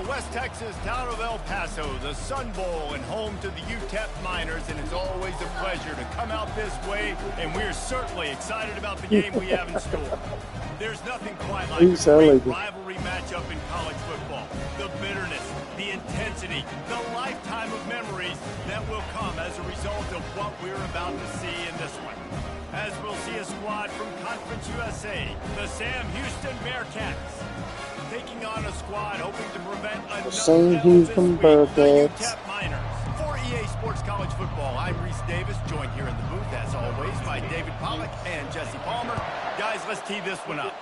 West Texas town of El Paso, the Sun Bowl, and home to the UTEP Miners, and it's always a pleasure to come out this way, and we're certainly excited about the game we have in store. There's nothing quite like a great rivalry matchup in college football. The bitterness, the intensity, the lifetime of memories that will come as a result of what we're about to see in this one. As we'll see a squad from Conference USA, the Sam Houston Bearcats, taking on a squad hoping to prevent another Sam Houston Bearcats. UTEP Miners. For EA Sports College Football, I'm Reese Davis, joined here in the booth, as always, by David Pollack and Jesse Palmer. Guys, let's tee this one up.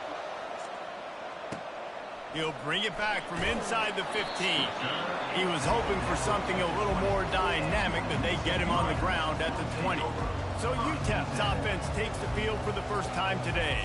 He'll bring it back from inside the 15. He was hoping for something a little more dynamic, but they get him on the ground at the 20. So UTEP's offense takes the field for the first time today.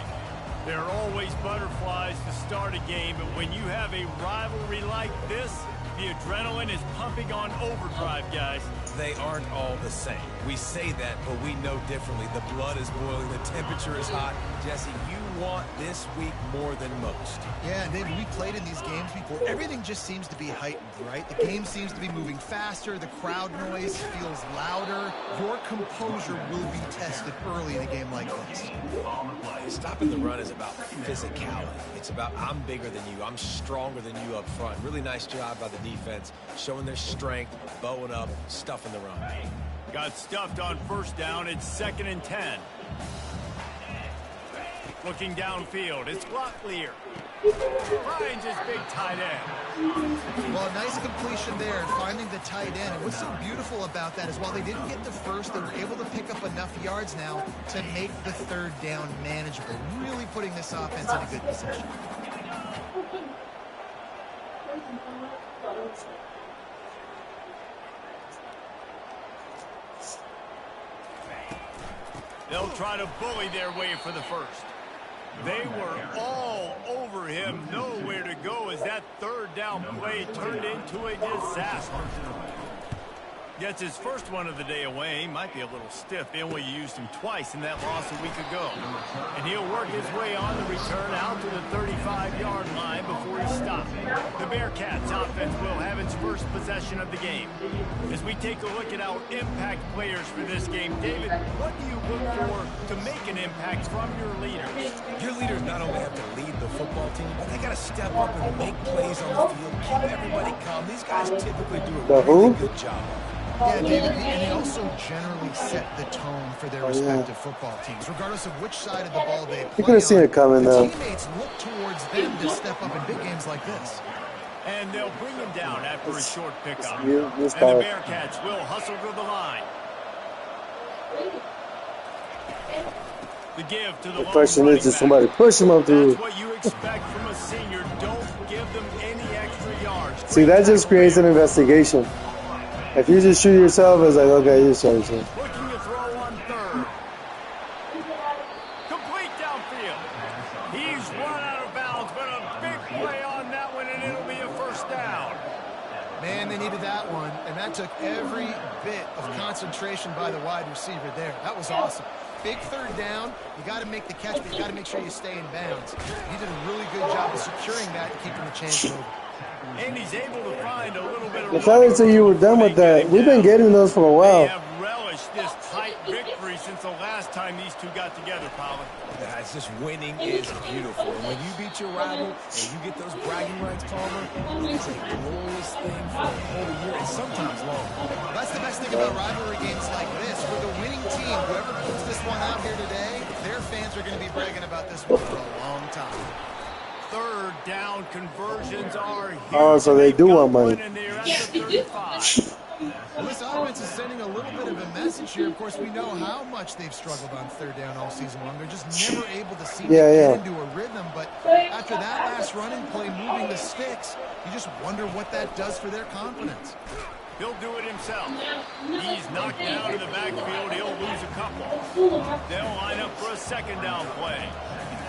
There are always butterflies to start a game, but when you have a rivalry like this, the adrenaline is pumping on overdrive, guys. They aren't all the same. We say that, but we know differently. The blood is boiling, the temperature is hot. Jesse, you want this week more than most. Yeah, David, we played in these games before. Everything just seems to be heightened, right? The game seems to be moving faster. The crowd noise feels louder. Your composure will be tested early in a game like this. Stopping the run is about physicality. It's about I'm bigger than you. I'm stronger than you up front. Really nice job by the defense, showing their strength, bowing up, stuffing the run. Got stuffed on first down. It's 2nd and 10. Looking downfield, it's Locklear. Finds his big tight end. Well, a nice completion there, finding the tight end. And what's so beautiful about that is while they didn't get the first, they were able to pick up enough yards now to make the 3rd down manageable. Really putting this offense in a good position. They'll try to bully their way for the first. They were all over him, nowhere to go as that 3rd down play turned into a disaster. Gets his first one of the day away. Might be a little stiff. They only used him twice in that loss a week ago. And he'll work his way on the return out to the 35-yard line before he stopped. The Bearcats offense will have its first possession of the game. As we take a look at our impact players for this game, David, what do you look for to make an impact from your leaders? Your leaders not only have to lead the football team, but they got to step up and make plays on the field, keep everybody calm. These guys typically do a really good job. Yeah, David, and they also generally set the tone for their respective football teams, regardless of which side of the ball they play. You could have seen it coming, though. Teammates look towards them to step up in big games like this. And they'll bring him down after a short pickup. And the Bearcats will hustle to the line. The give to the question is, just somebody push him up through. That's what you expect from a senior. Don't give them any extra yards. See, that just creates an investigation. If you just shoot yourself, it's like, okay, you shot yourself. Looking to throw on 3rd. Complete downfield. He's run out of bounds, but a big play on that one, and it'll be a 1st down. Man, they needed that one, and that took every bit of concentration by the wide receiver there. That was awesome. Big 3rd down. You got to make the catch, but you got to make sure you stay in bounds. He did a really good job of securing that and keeping the chains moving. And he's able to find a little bit of the fact that you were done with that, we've been getting those for a while. They have relished this tight victory since the last time these two got together, Pollard. Yeah, it's just winning is beautiful. And when you beat your rival and you get those bragging rights, Palmer, it's a glorious thing for a whole year and sometimes longer. That's the best thing about rivalry games like this. For the winning team, whoever puts this one out here today, their fans are going to be bragging about this one for a long time. 3rd down conversions are huge. Oh, so they do want money. Well, this offense is sending a little bit of a message here. Of course, we know how much they've struggled on 3rd down all season long. They're just never able to seem to get into a rhythm. But after that last running play, moving the sticks, you just wonder what that does for their confidence. He'll do it himself. He's knocked down in the backfield. He'll lose a couple. They'll line up for a 2nd down play.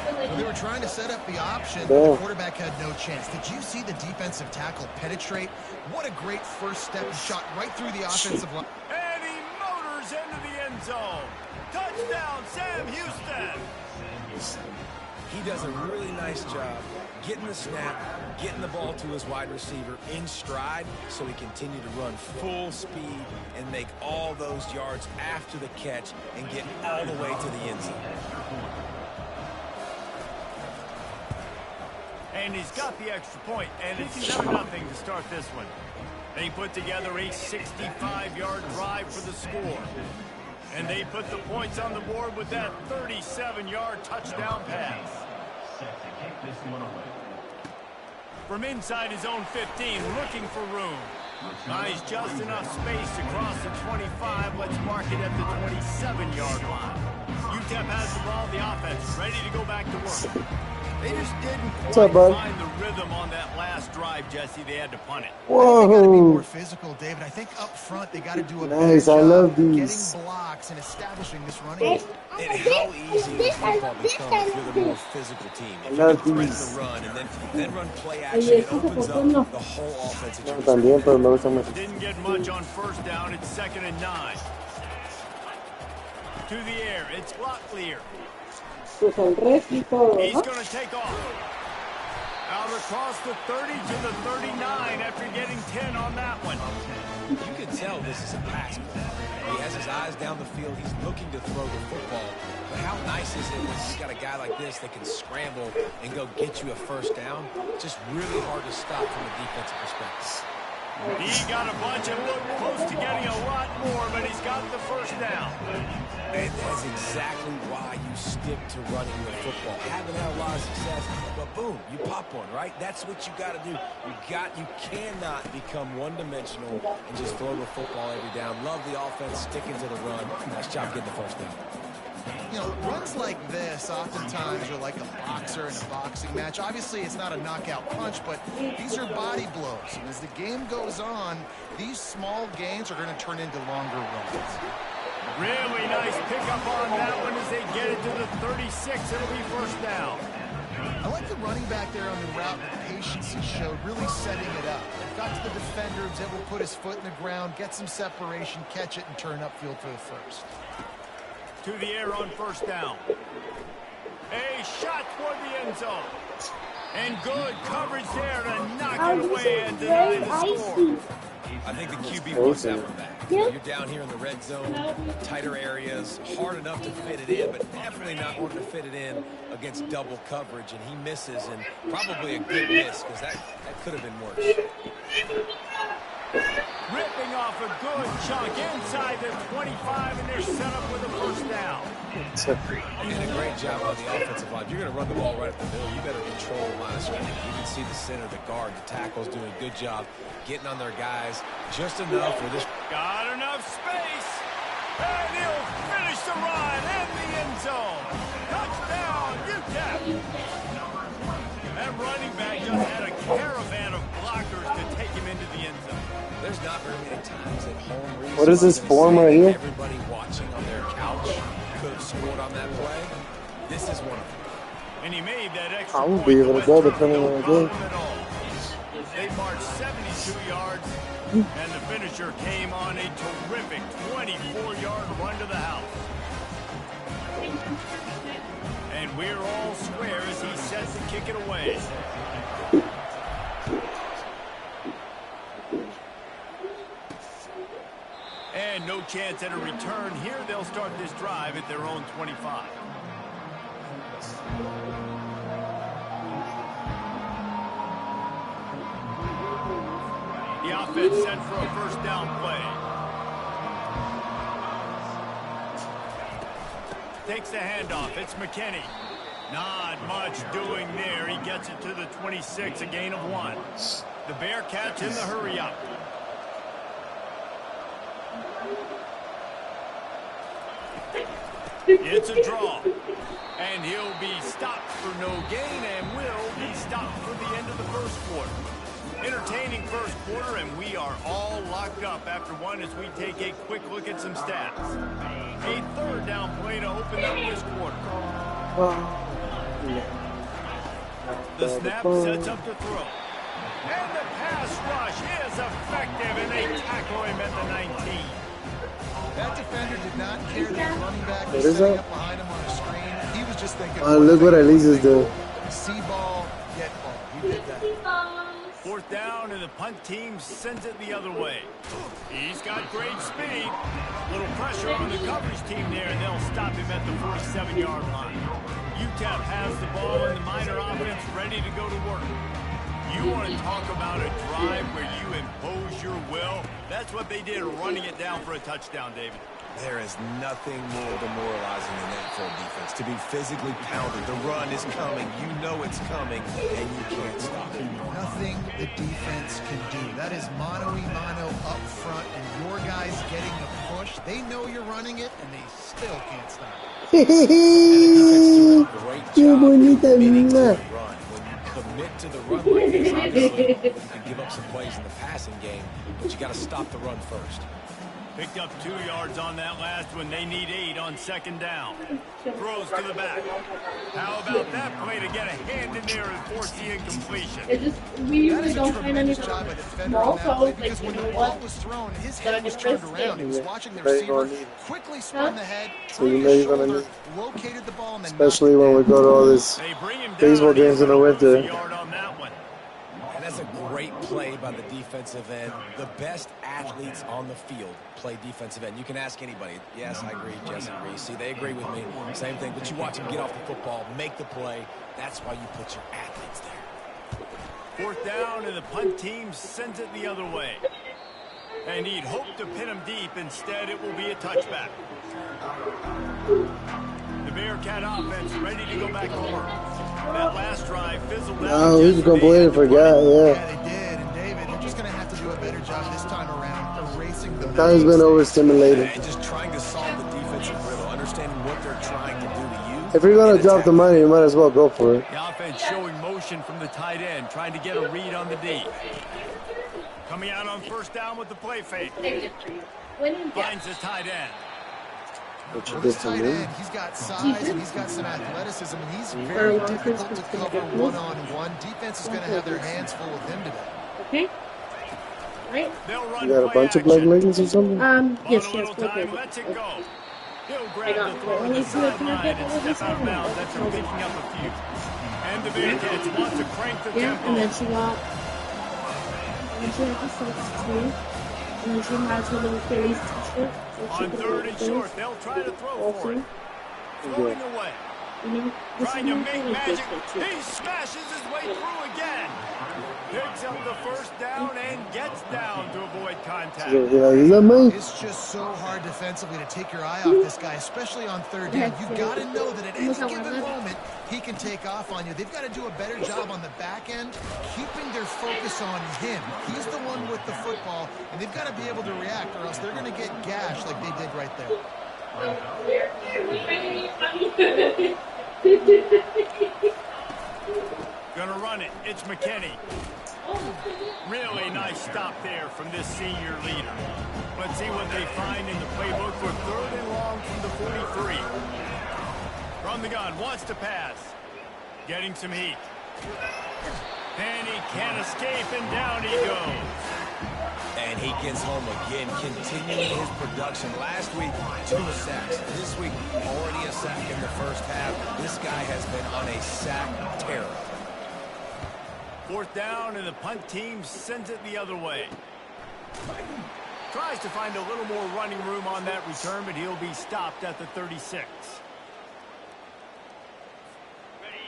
Well, they were trying to set up the option, but the quarterback had no chance. Did you see the defensive tackle penetrate? What a great first step. He shot right through the offensive line. And he motors into the end zone. Touchdown, Sam Houston. He does a really nice job getting the snap, getting the ball to his wide receiver in stride so he continue to run full speed and make all those yards after the catch and get all the way to the end zone. And he's got the extra point, and it's 7-0 to start this one. They put together a 65-yard drive for the score. And they put the points on the board with that 37-yard touchdown pass. From inside his own 15, looking for room. Nice, just enough space to cross the 25. Let's mark it at the 27-yard line. UTEP has the ball, the offense, ready to go back to work. They just didn't quite find the rhythm on that last drive, Jesse. They had to punt it. Whoa. They got to be more physical, David. I think up front they got to do a better job getting blocks and establishing this running game. And how easy does football become if you're the more physical team? If you can threaten the run and then run play action, it opens up the whole offense. Didn't get much on first down. It's 2nd and 9. To the air. It's Locklear. He's going to take off. Out across the 30 to the 39 after getting 10 on that one. You can tell this is a pass play. He has his eyes down the field. He's looking to throw the football. But how nice is it when you've got a guy like this that can scramble and go get you a first down? Just really hard to stop from a defensive perspective. He got a bunch and looked close to getting a lot more, but he's got the first down. And that's exactly why you stick to running the football. Haven't had a lot of success, but boom, you pop one, right? That's what you got to do. You cannot become one-dimensional and just throw the football every down. Love the offense, sticking to the run. Nice job getting the first down. You know, runs like this oftentimes are like a boxer in a boxing match. Obviously, it's not a knockout punch, but these are body blows. And as the game goes on, these small gains are going to turn into longer runs. Really nice pickup on that one as they get it to the 36. It'll be first down. I like the running back there on the route, the patience he showed, really setting it up. Got to the defender, was able to put his foot in the ground, get some separation, catch it, and turn upfield for the first. To the air on first down. A shot toward the end zone. And good coverage there to knock it away and deny the score. I think the QB wants that one back. You're down here in the red zone, tighter areas, hard enough to fit it in, but definitely not wanting to fit it in against double coverage, and he misses, and probably a good miss, because that could have been worse. Ripping off a good chunk inside the 25, and they're set up with a first down. And a great job on the offensive line. You're going to run the ball right up the middle. You better control the line of scrimmage. You can see the center, the guard, the tackles doing a good job getting on their guys just enough for this. Got enough space, and he'll finish the run in the end zone. Touchdown, UTEP. That running back just had a caravan of blockers to take him into the end zone. There's not very many times at home. What is this form right here? Everybody watching on their couch could have scored on that play. This is one of them. And he made that extra I won't be able to go depending on the game. They marched 72 yards, and the finisher came on a terrific 24-yard run to the house. And we're all square as he sets to kick it away. And no chance at a return here. They'll start this drive at their own 25. The offense set for a first down play. Takes the handoff. It's McKinney. Not much doing there. He gets it to the 26, a gain of 1. The Bearcats in the hurry up. It's a draw. And he'll be stopped for no gain and will be stopped for the end of the first quarter. Entertaining first quarter, and we are all locked up after one as we take a quick look at some stats. A third down play to open up this quarter. The snap sets up to throw. And the pass rush is effective, and they tackle him at the 19. That defender did not care that the running back was setting up behind him on a screen. He was just thinking, look what Elise's doing. See ball, get ball. You did that. Fourth down, and the punt team sends it the other way. He's got great speed. Little pressure on the coverage team there, and they'll stop him at the 47-yard line. UTEP has the ball, and the Miner offense ready to go to work. You want to talk about a drive where you impose your will? That's what they did, running it down for a touchdown, David. There is nothing more demoralizing than that for a defense. To be physically pounded. The run is coming. You know it's coming, and you can't stop it. Nothing the defense can do. That is mano-a-mano up front, and your guys getting the push. They know you're running it, and they still can't stop it. And the defense doing a great job committing to the run. When you commit to the run like this, obviously, you can give up some plays in the passing game, but you got to stop the run first. Picked up 2 yards on that last one. They need 8 on second down. Throws to the back. How about that play to get a hand in there and force the incompletion? We usually don't find any job by the defender small on that play, calls, like, because you when know the ball what? was thrown, his head was turned around. He was watching the Very gonna receiver, need it. quickly spun the head, So you threw know his you're gonna shoulder, need located the ball, and then Especially when we go to all this They bring him down. baseball games in the winter. A yard on that one. And that's a great play by the defensive end. The best athletes on the field play defensive end. You can ask anybody. Yes, I agree. Jesse agrees. See, they agree with me. Same thing. But you watch them get off the football, make the play. That's why you put your athletes there. Fourth down, and the punt team sends it the other way. And he'd hoped to pin him deep. Instead, it will be a touchback. The Bearcat offense ready to go back to work. That last drive fizzled out. Oh, he was completely forgot, yeah. Yeah, they did. And David, they're just going to have to do a better job this time around erasing the Now he's been overstimulated. And just trying to solve the defensive riddle, understanding what they're trying to do to you. If you're going to drop the money, you might as well go for it. The offense showing motion from the tight end, trying to get a read on the D. Coming out on first down with the play fake. Finds the tight end. What you Well, did this to tight me. end, he's got size and he's got some athleticism, and he's very difficult to cover one-on-one. Defense is going to have their hands full with him today. Okay. Right? They'll run You got a play bunch of black action. ladies or something? Yes, On a little yes, time, okay. lets it go. He'll I grab got the throw it. to the Only two of them sideline are and good. step out of bounds after picking up a few. And the Bearcats want to crank the Yeah, tempo. and then she got the 62. And then she has her little Phillies t-shirt. So she On can third wear and those short, they'll try to throw for also. it. Throwing away. You know, this Trying is to my make Phillies magic. biscuit too. He smashes his way through again. Picks up the first down and gets down to avoid contact. Is that me? It's just so hard defensively to take your eye off this guy, especially on third down. You've got to know that at any given moment, he can take off on you. They've got to do a better job on the back end, keeping their focus on him. He's the one with the football, and they've got to be able to react, or else they're going to get gashed like they did right there. Gonna run it. It's McKinney. Really nice stop there from this senior leader. Let's see what they find in the playbook for third and long from the 43. From the gun, wants to pass. Getting some heat. And he can't escape, and down he goes. And he gets home again, continuing his production. Last week, 2 sacks. This week, already a sack in the first half. This guy has been on a sack terror. Fourth down, and the punt team sends it the other way. Tries to find a little more running room on that return, but he'll be stopped at the 36.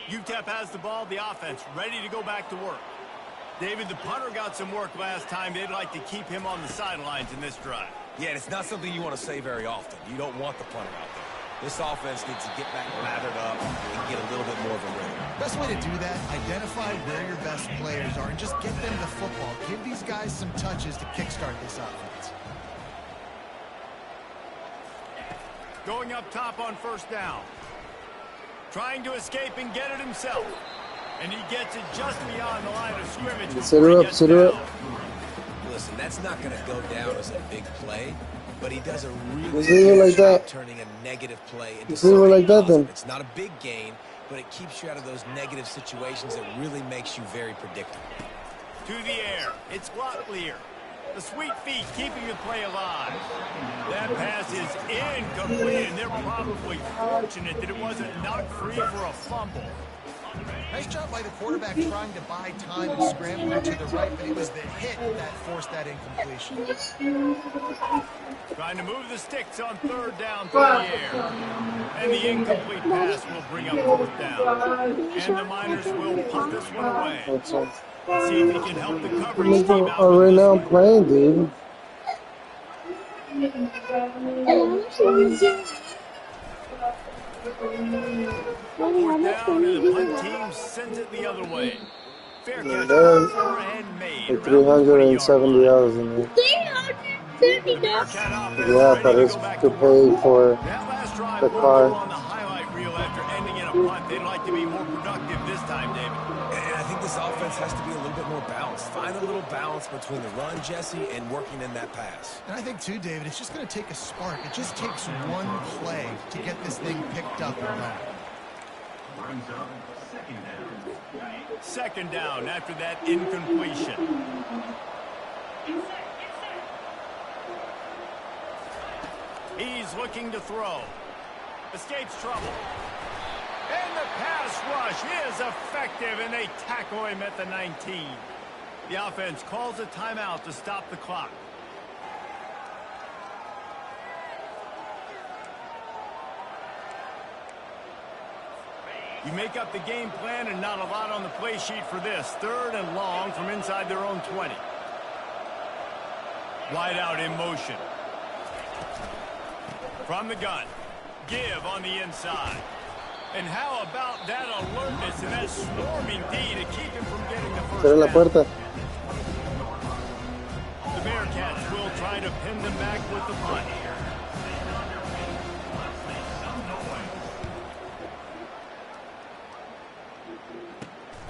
UTEP has the ball, the offense ready to go back to work. David, the punter got some work last time. They'd like to keep him on the sidelines in this drive. Yeah, and it's not something you want to say very often. You don't want the punter out there. This offense needs to get back lathered up and get a little bit more of a rhythm. Best way to do that, identify where your best players are and just get them the football. Give these guys some touches to kickstart this offense. Going up top on first down. Trying to escape and get it himself. And he gets it just beyond the line of scrimmage. Sit her up, sit her up. Listen, that's not going to go down as a big play, but he does a really Let's leave it like job that. turning a negative play into Let's leave it something like that, positive. then. It's not a big gain, but it keeps you out of those negative situations. It really makes you very predictable. To the air. It's Locklear. The sweet feet keeping the play alive. That pass is incomplete, and they're probably fortunate that it wasn't knocked free for a fumble. Nice job by the quarterback trying to buy time and scrambling to the right, but it was the hit that forced that incompletion. Trying to move the sticks on third down through the air. And the incomplete pass will bring up fourth down. And the Miners will punt this one away. Let's see if he can help the coverage team out with right this now one. playing, dude. Fourth down, and the punt team sends it the other way. Fair catch and made. Like 370 hours in there. Yeah, but it's to pay for the car. On the highlight reel after ending in a punt. They'd like to be more productive this time, David. And I think this offense has to be a little bit more balanced. Find a little balance between the run, Jesse, and working in that pass. And I think, too, David, it's just going to take a spark. It just takes one play to get this thing picked up and running. Second down after that incompletion. He's looking to throw. Escapes trouble. And the pass rush is effective, and they tackle him at the 19. The offense calls a timeout to stop the clock. You make up the game plan and not a lot on the play sheet for this. Third and long from inside their own 20. Wide out in motion. From the gun. Give on the inside. And how about that alertness and that swarming D to keep him from getting the first Cierra la puerta. The Bearcats will try to pin them back with the punt.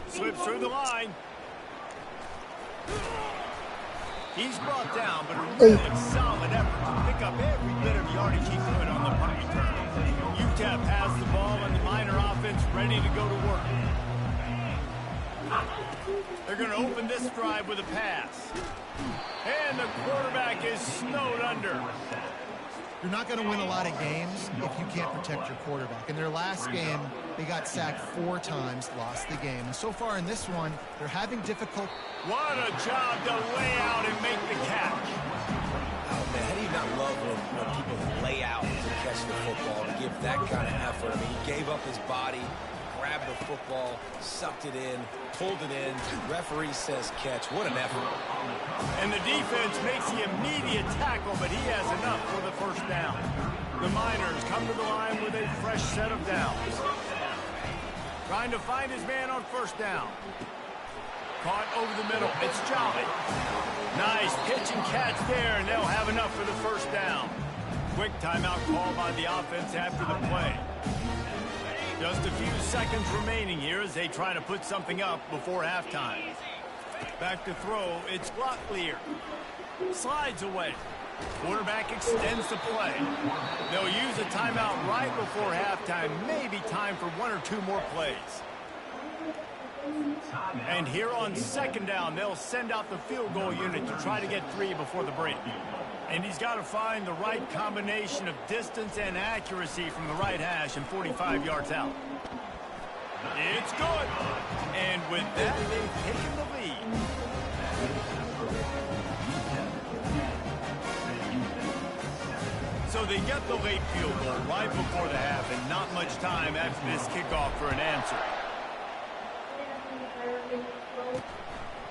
Slips through the line. He's brought down, but a really solid effort to pick up every bit of yardage he could on the punt return. UTEP has the ball and the Miner offense ready to go to work. They're going to open this drive with a pass. And the quarterback is snowed under. You're not going to win a lot of games if you can't protect your quarterback. In their last game, they got sacked 4 times, lost the game. And so far in this one, they're having difficult... What a job to lay out and make the catch. Oh, man, how do you not love when people lay out to catch the football and give that kind of effort? I mean, he gave up his body, grabbed the football, sucked it in, pulled it in. Referee says catch. What an effort. And the defense makes the immediate tackle, but he has enough for the first down. The Miners come to the line with a fresh set of downs. Trying to find his man on first down. Caught over the middle. It's Jolly. Nice pitch and catch there, and they'll have enough for the first down. Quick timeout call by the offense after the play. Just a few seconds remaining here as they try to put something up before halftime. Back to throw. It's Locklear. Slides away. Quarterback extends the play. They'll use a timeout right before halftime. Maybe time for 1 or 2 more plays. And here on second down, they'll send out the field goal unit to try to get 3 before the break. And he's got to find the right combination of distance and accuracy from the right hash and 45 yards out. It's good. And with that, they've taken the lead. So they get the late field goal right before the half, and not much time after this kickoff for an answer.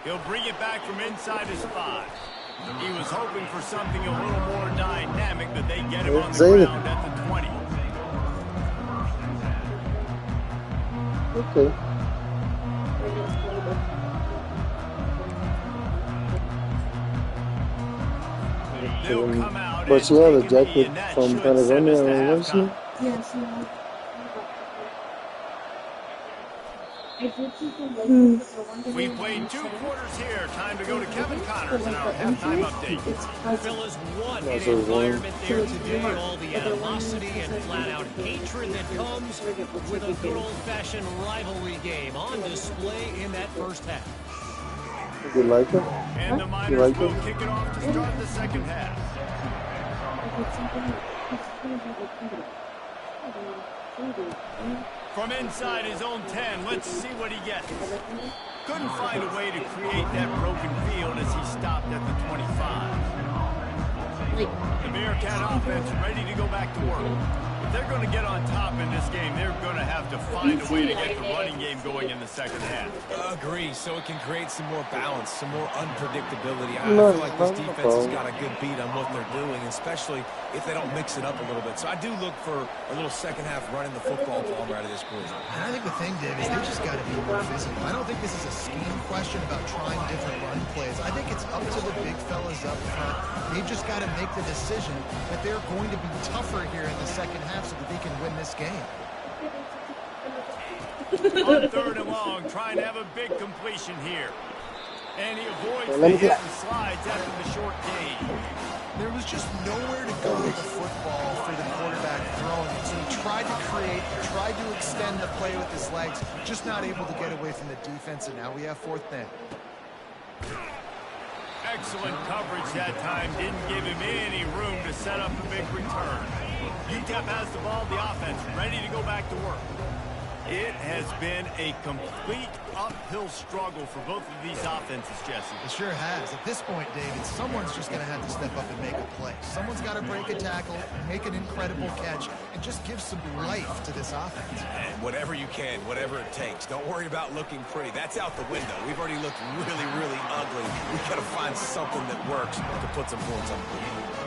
He'll bring it back from inside his 5. He was hoping for something a little more dynamic, but they get him on the ground at the 20. Okay. They'll come out. But she had a jacket from Patagonia, was she? Yes, We played 2 quarters here. Time to go to Kevin Connors in our halftime update. Phyllis won in an environment there today. All the animosity and flat-out hatred that comes with a good old-fashioned rivalry game on display in that first half. You like it? And the Miners will kick it off to start the second half. From inside his own 10, let's see what he gets. Couldn't find a way to create that broken field as he stopped at the 25. The Bearcat offense ready to go back to work. If they're going to get on top in this game, they're going to have to find a way to get the running game going in the second half. Agree, so it can create some more balance, some more unpredictability. I feel like this defense has got a good beat on what they're doing, especially if they don't mix it up a little bit. So I do look for a little second half running the football ball out of this group. And I think the thing, Dave, is they just got to be more physical. I don't think this is a scheme question about trying different run plays. I think it's up to the big fellas up front. They've just got to make the decision that they're going to be tougher here in the second half so that they can win this game. On 3rd and long, trying to have a big completion here. And he avoids the hit and slides after the short gain. There was just nowhere to go with the football for the quarterback throwing it. So he tried to create, tried to extend the play with his legs, just not able to get away from the defense, and now we have 4th down. Excellent coverage that time. Didn't give him any room to set up a big return. UTEP has the ball, the offense ready to go back to work. It has been a complete uphill struggle for both of these offenses, Jesse. It sure has. At this point, David, someone's just going to have to step up and make a play. Someone's got to break a tackle, make an incredible catch, and just give some life to this offense. And whatever you can, whatever it takes. Don't worry about looking pretty. That's out the window. We've already looked really, really ugly. We've got to find something that works to put some points on the board.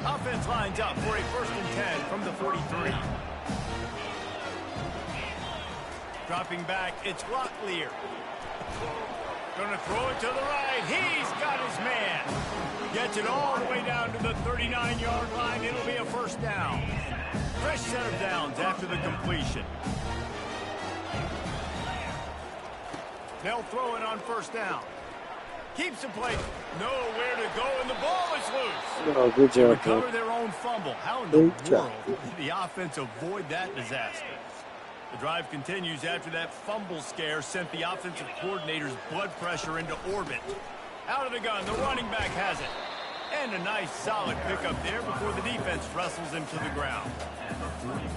Offense lines up for a 1st and 10 from the 43. Dropping back, it's Locklear. Gonna throw it to the right. He's got his man. Gets it all the way down to the 39-yard line. It'll be a 1st down. Fresh set of downs after the completion. They'll throw it on 1st down. Keeps the play. Nowhere to go, and the ball is loose. Oh, good job. They recover their own fumble. How in the world did the offense avoid that disaster? The drive continues after that fumble scare sent the offensive coordinator's blood pressure into orbit. Out of the gun, the running back has it. And a nice solid pickup there before the defense wrestles him to the ground.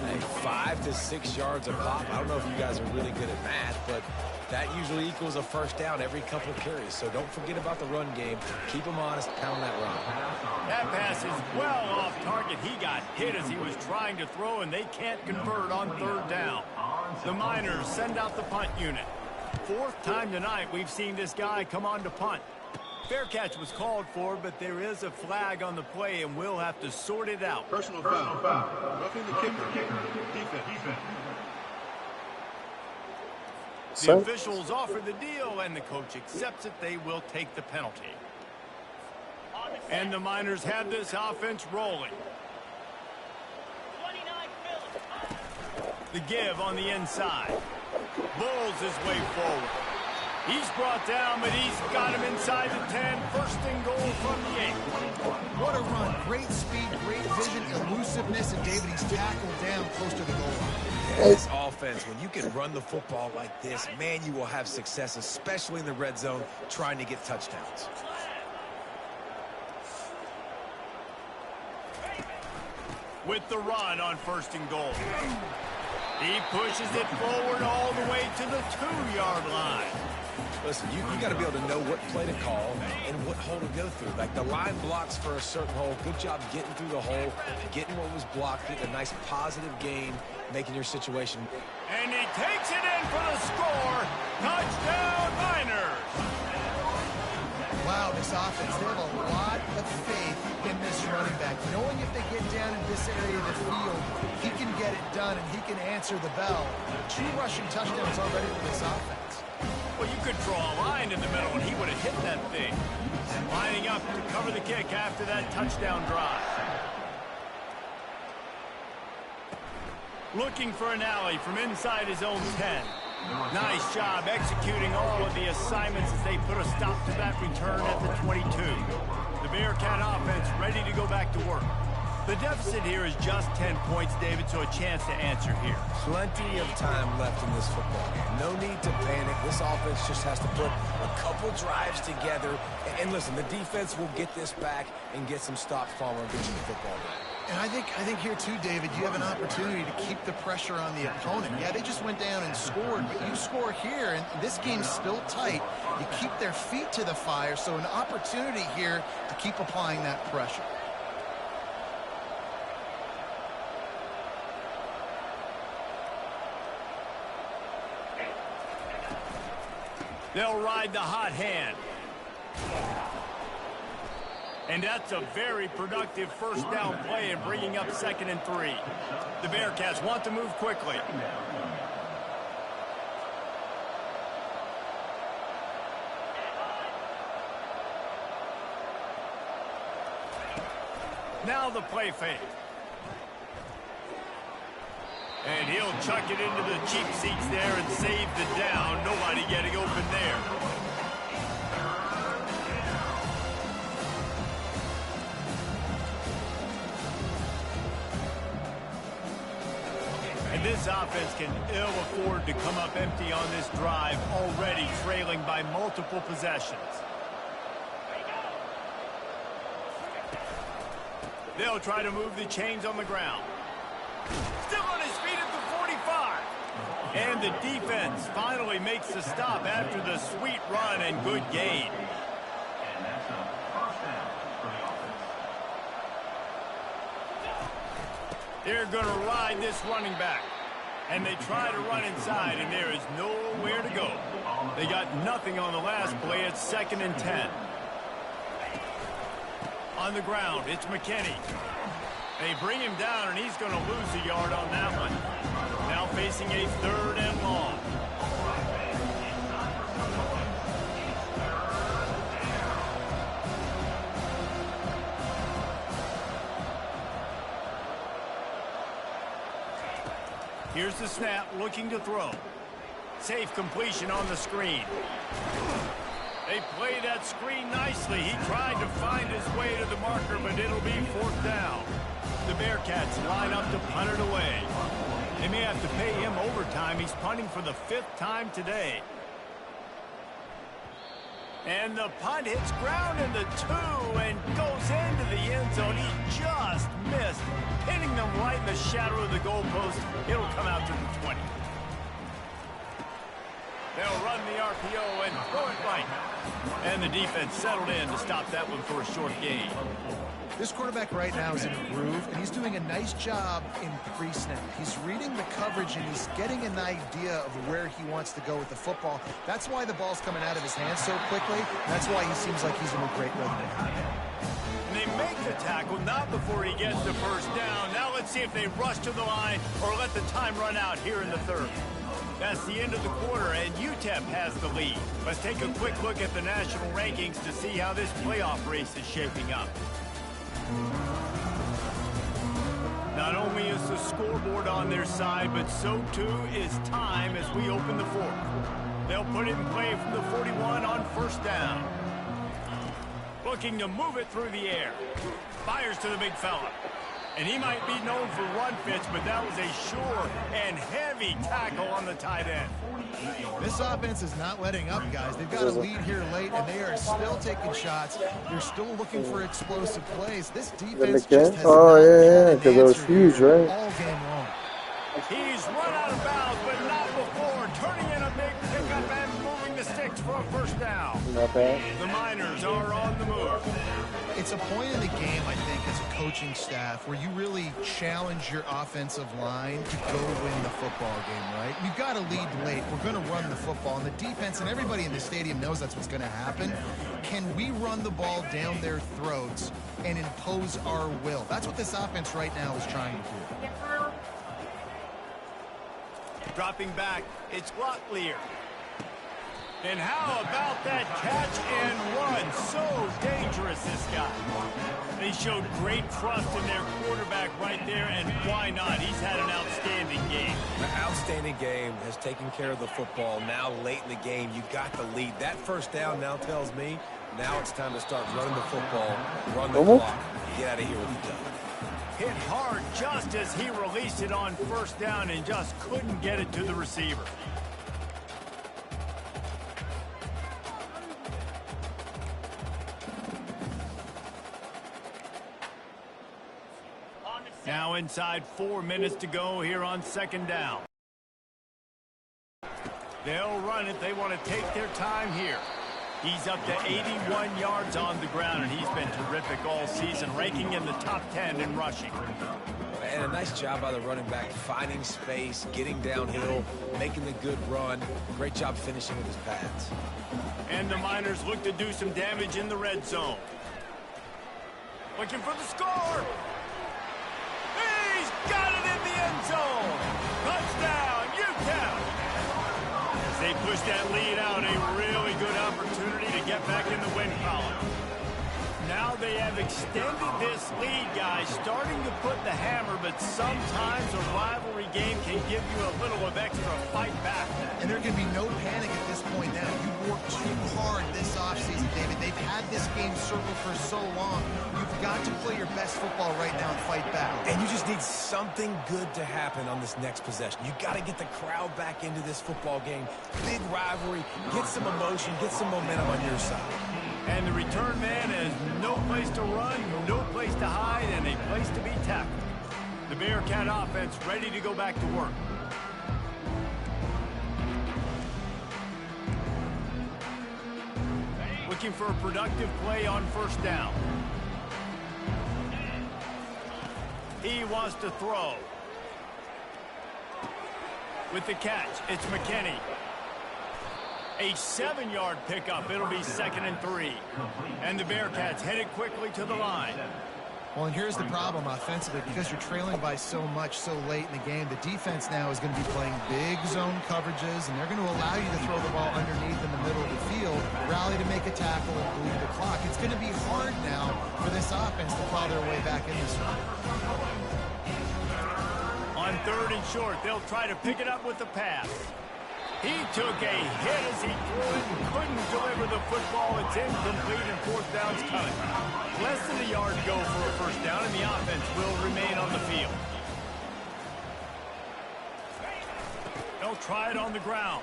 Hey, 5 to 6 yards a pop. I don't know if you guys are really good at math, but that usually equals a 1st down every couple of carries. So don't forget about the run game. Keep them honest, pound that run. That pass is well off target. He got hit as he was trying to throw, and they can't convert on 3rd down. The Miners send out the punt unit. 4th time tonight we've seen this guy come on to punt. Fair catch was called for, but there is a flag on the play, and we'll have to sort it out. Personal foul. Roughing the kicker. Defense. The officials offer the deal, and the coach accepts it. They will take the penalty. And the Miners have this offense rolling. The give on the inside. Bulls his way forward. He's brought down, but he's got him inside the 10. 1st and goal from the 8. What a run. Great speed, great vision, elusiveness, and David, he's tackled down close to the goal line. This offense, when you can run the football like this, man, you will have success, especially in the red zone, trying to get touchdowns. With the run on 1st and goal. He pushes it forward all the way to the 2-yard line. Listen, you got to be able to know what play to call and what hole to go through. Like the line blocks for a certain hole. Good job getting through the hole, getting what was blocked, getting a nice positive gain, making your situation. And he takes it in for the score. Touchdown, Miners. Wow, this offense, they have a lot of faith in this running back. Knowing if they get down in this area of the field, he can get it done and he can answer the bell. 2 rushing touchdowns already for this offense. Well, you could draw a line in the middle and he would have hit that thing. Lining up to cover the kick after that touchdown drive. Looking for an alley from inside his own 10. Nice job executing all of the assignments as they put a stop to that return at the 22. The Bearcat offense ready to go back to work. The deficit here is just 10 points, David, so a chance to answer here. Plenty of time left in this football game. No need to panic. This offense just has to put a couple drives together. And listen, the defense will get this back and get some stops following the football game. And I think here too, David, you have an opportunity to keep the pressure on the opponent. Yeah, they just went down and scored, but you score here, and this game's still tight. You keep their feet to the fire, so an opportunity here to keep applying that pressure. They'll ride the hot hand. And that's a very productive first down play and bringing up 2nd and 3. The Bearcats want to move quickly. Now the play fake. And he'll chuck it into the cheap seats there and save the down. Nobody getting open there. And this offense can ill afford to come up empty on this drive, already trailing by multiple possessions. They'll try to move the chains on the ground. Still on his feet at the 45. And the defense finally makes the stop after the sweet run and good gain. They're going to ride this running back. And they try to run inside, and there is nowhere to go. They got nothing on the last play. It's 2nd and 10. On the ground, it's McKinney. They bring him down, and he's going to lose a yard on that one. Now facing a 3rd and long. Here's the snap, looking to throw. Safe completion on the screen. They play that screen nicely. He tried to find his way to the marker, but it'll be 4th down. The Bearcats line up to punt it away. They may have to pay him overtime. He's punting for the 5th time today. And the punt hits ground in the 2 and goes into the end zone. He just missed, pinning them right in the shadow of the goalpost. It'll come out to the 20. They'll run the RPO and throw it right. And the defense settled in to stop that one for a short gain. This quarterback right now is in a groove, and he's doing a nice job in pre-snap. He's reading the coverage, and he's getting an idea of where he wants to go with the football. That's why the ball's coming out of his hands so quickly. That's why he seems like he's in a great rhythm. And they make the tackle, not before he gets the first down. Now let's see if they rush to the line or let the time run out here in the 3rd. That's the end of the quarter, and UTEP has the lead. Let's take a quick look at the national rankings to see how this playoff race is shaping up. Not only is the scoreboard on their side, but so too is time as we open the 4th. They'll put it in play from the 41 on 1st down. Looking to move it through the air. Fires to the big fella. And he might be known for run fits, but that was a sure and heavy tackle on the tight end. This offense is not letting up, guys. They've got a lead here late, and they are still taking shots. They're still looking for explosive plays. This defense just has because it was huge, right? All game long. He's run out of bounds, but not before. Turning in a big pickup and moving the sticks for a 1st down. Not bad. The Miners are on the move. It's a point in the game, I think, as a coaching staff, where you really challenge your offensive line to go win the football game, right? We've got to lead late. We're going to run the football. And the defense and everybody in the stadium knows that's what's going to happen. Can we run the ball down their throats and impose our will? That's what this offense right now is trying to do. Dropping back, it's Locklear. And how about that catch and run? So dangerous, this guy. They showed great trust in their quarterback right there, and why not? He's had an outstanding game. An outstanding game, has taken care of the football. Now late in the game, you got the lead. That 1st down now tells me now it's time to start running the football, run the clock, get out of here with the done. Hit hard just as he released it on 1st down and just couldn't get it to the receiver. Now inside 4 minutes to go here on second down. They'll run it. They want to take their time here. He's up to 81 yards on the ground, and he's been terrific all season, ranking in the top 10 in rushing. And a nice job by the running back, finding space, getting downhill, making the good run. Great job finishing with his pads. And the Miners look to do some damage in the red zone. Looking for the score. He's got it in the end zone. Touchdown, UTEP. As they push that lead out, a really good opportunity to get back in the win column. Now they have extended this lead, guys, starting to put the hammer, but sometimes a rivalry game can give you a little of extra fight back. And there can be no panic at this point now. You worked too hard this offseason, David. They've had this game circled for so long. You've got to play your best football right now and fight back. And you just need something good to happen on this next possession. You got to get the crowd back into this football game. Big rivalry. Get some emotion. Get some momentum on your side. And the return man has no place to run, no place to hide, and a place to be tackled. The Bearcat offense ready to go back to work. Looking for a productive play on first down. He wants to throw. With the catch, it's McKinney. A 7-yard pickup. It'll be 2nd and 3. And the Bearcats headed quickly to the line. Well, and here's the problem offensively. Because you're trailing by so much so late in the game, the defense now is going to be playing big zone coverages, and they're going to allow you to throw the ball underneath in the middle of the field, rally to make a tackle, and bleed the clock. It's going to be hard now for this offense to claw their way back in this one. On 3rd and short, they'll try to pick it up with the pass. He took a hit as he threw it and couldn't deliver the football. It's incomplete and 4th down's coming. Less than a yard to go for a first down, and the offense will remain on the field. They'll try it on the ground.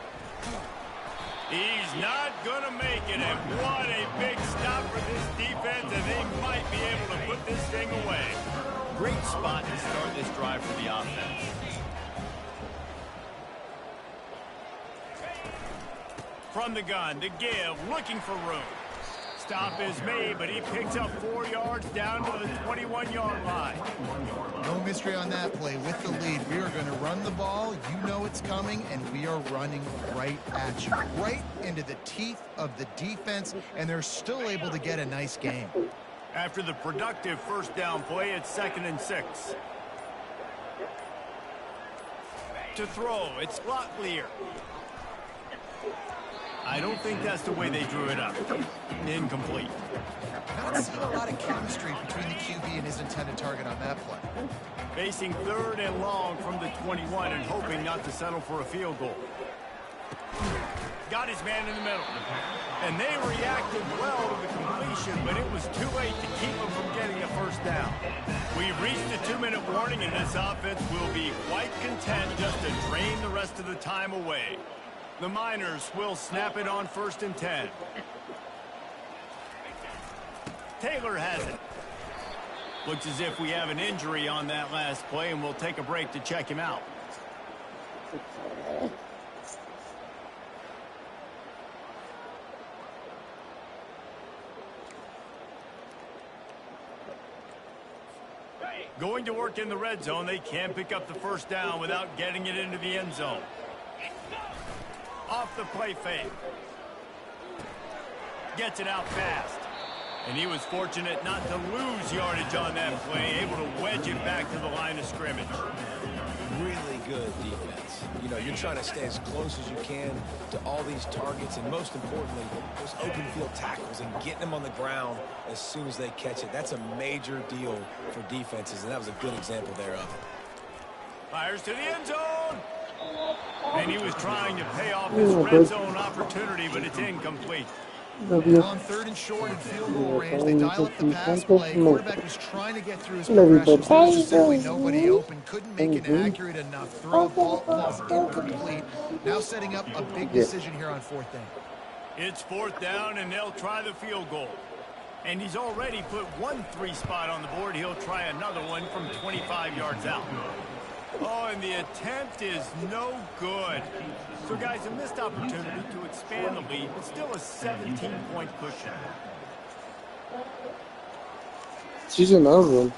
He's not going to make it, and what a big stop for this defense, and they might be able to put this thing away. Great spot to start this drive for the offense. From the gun, to give, looking for room. Stop is made, but he picks up 4 yards down to the 21-yard line. No mystery on that play. With the lead, we are going to run the ball. You know it's coming, and we are running right at you. Right into the teeth of the defense, and they're still able to get a nice game. After the productive first down play, it's 2nd and 6. To throw, it's Locklear. I don't think that's the way they drew it up. Incomplete. Not seeing a lot of chemistry between the QB and his intended target on that play. Facing 3rd and long from the 21 and hoping not to settle for a field goal. Got his man in the middle. And they reacted well to the completion, but it was too late to keep him from getting a first down. We've reached the 2-minute warning, and this offense will be quite content just to drain the rest of the time away. The Miners will snap it on 1st and 10. Taylor has it. Looks as if we have an injury on that last play, and we'll take a break to check him out. Going to work in the red zone, they can't pick up the first down without getting it into the end zone. Off the play fake. Gets it out fast. And he was fortunate not to lose yardage on that play, able to wedge it back to the line of scrimmage. Really good defense. You know, you're trying to stay as close as you can to all these targets, and most importantly, those open field tackles and getting them on the ground as soon as they catch it. That's a major deal for defenses, and that was a good example there of it. Fires to the end zone. And he was trying to pay off his red zone opportunity, but it's incomplete. On 3rd and short and field goal range, they dial up the pass play. Quarterback was trying to get through his progressions. There was just simply nobody open. Couldn't make an accurate enough throw. Ball was incomplete. Now setting up a big decision here on 4th down. It's 4th down, and they'll try the field goal. And he's already put one 3 spot on the board. He'll try another one from 25 yards out. Oh, and the attempt is no good. So, guys, a missed opportunity to expand the lead, but still a 17-point cushion. She's another one.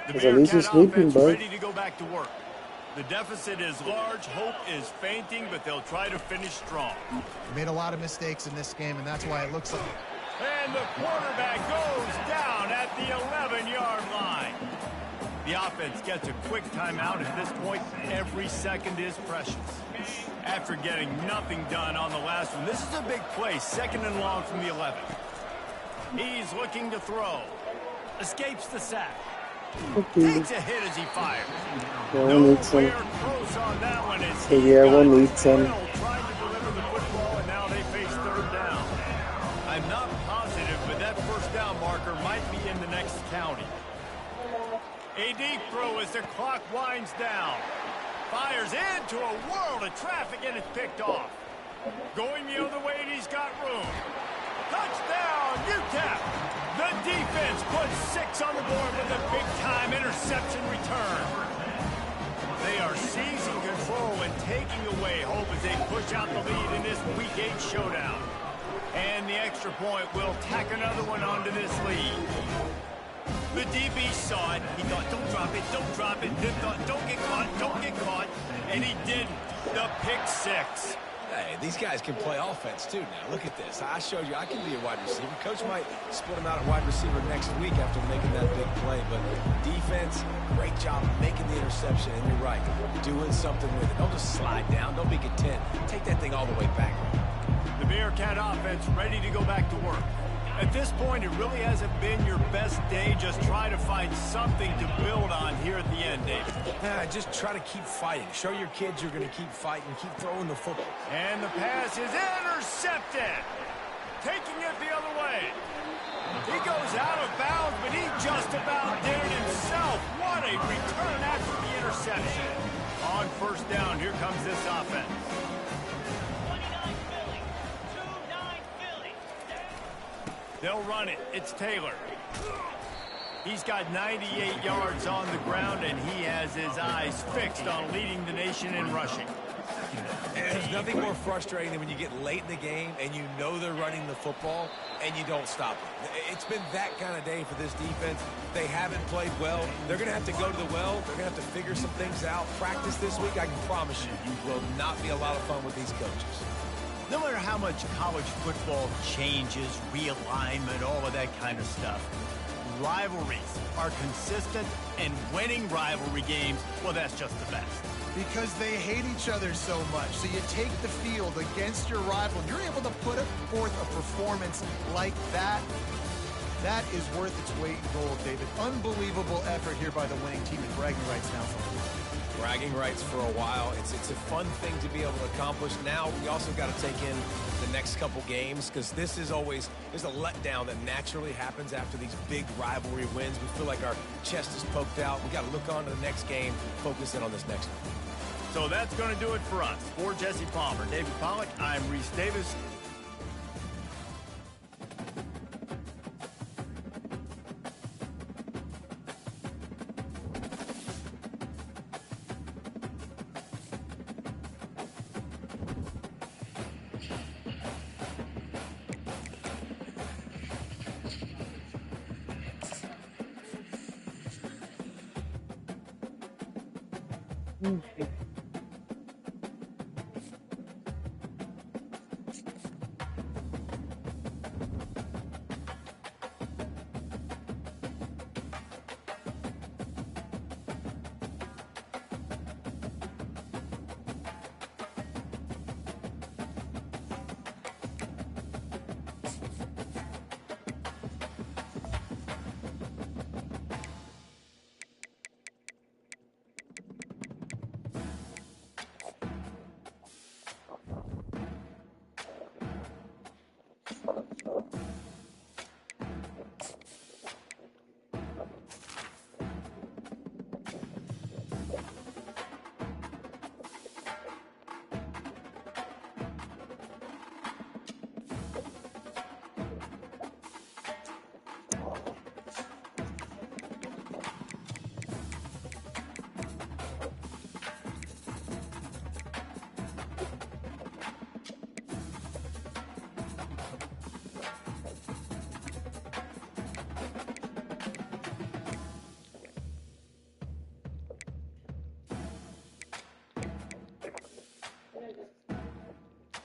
The At least he's Bearcat sleeping, offense bud. ready to go back to work. The deficit is large. Hope is fainting, but they'll try to finish strong. Made a lot of mistakes in this game, and that's why it looks like... And the quarterback goes down at the 11-yard line. The offense gets a quick timeout. At this point, every second is precious. After getting nothing done on the last one, this is a big play, 2nd and long from the 11. He's looking to throw. Escapes the sack. Takes a hit as he fires. Yeah, one needs some. Nowhere close on that one as So he yeah, got one needs some. trying to deliver the football, and now they face 3rd down. I'm not positive, but that 1st down marker might be in the next county. A deep throw as the clock winds down. Fires into a world of traffic, and it's picked off. Going the other way, and he's got room. Touchdown, UTEP! The defense puts 6 on the board with a big-time interception return. They are seizing control and taking away hope as they push out the lead in this Week 8 showdown. And the extra point will tack another one onto this lead. The DB saw it. He thought, don't drop it, don't drop it. Then thought, don't get caught, don't get caught. And he did the pick 6. Hey, these guys can play offense, too, now. Look at this. I showed you I can be a wide receiver. Coach might split him out at wide receiver next week after making that big play. But defense, great job making the interception. And you're right, doing something with it. Don't just slide down. Don't be content. Take that thing all the way back. The Bearcat offense ready to go back to work. At this point, it really hasn't been your best day. Just try to find something to build on here at the end, David. Just try to keep fighting. Show your kids you're going to keep fighting. Keep throwing the football. And the pass is intercepted. Taking it the other way. He goes out of bounds, but he just about did it himself. What a return after the interception. On 1st down, here comes this offense. They'll run it. It's Taylor. He's got 98 yards on the ground, and he has his eyes fixed on leading the nation in rushing. There's nothing more frustrating than when you get late in the game and you know they're running the football and you don't stop it. It's been that kind of day for this defense. They haven't played well. They're going to have to go to the well. They're going to have to figure some things out. Practice this week, I can promise you, will not be a lot of fun with these coaches. No matter how much college football changes, realignment, all of that kind of stuff, rivalries are consistent, and winning rivalry games, well, that's just the best. Because they hate each other so much. So you take the field against your rival. You're able to put forth a performance like that. That is worth its weight in gold, David. Unbelievable effort here by the winning team, and bragging rights now for them. Bragging rights for a while. It's a fun thing to be able to accomplish. Now we also got to take in the next couple games, because this is always, there's a letdown that naturally happens after these big rivalry wins. We feel like our chest is poked out. We got to look on to the next game, focus in on this next one. So that's going to do it for us. For Jesse Palmer, David Pollack, I'm Reese Davis.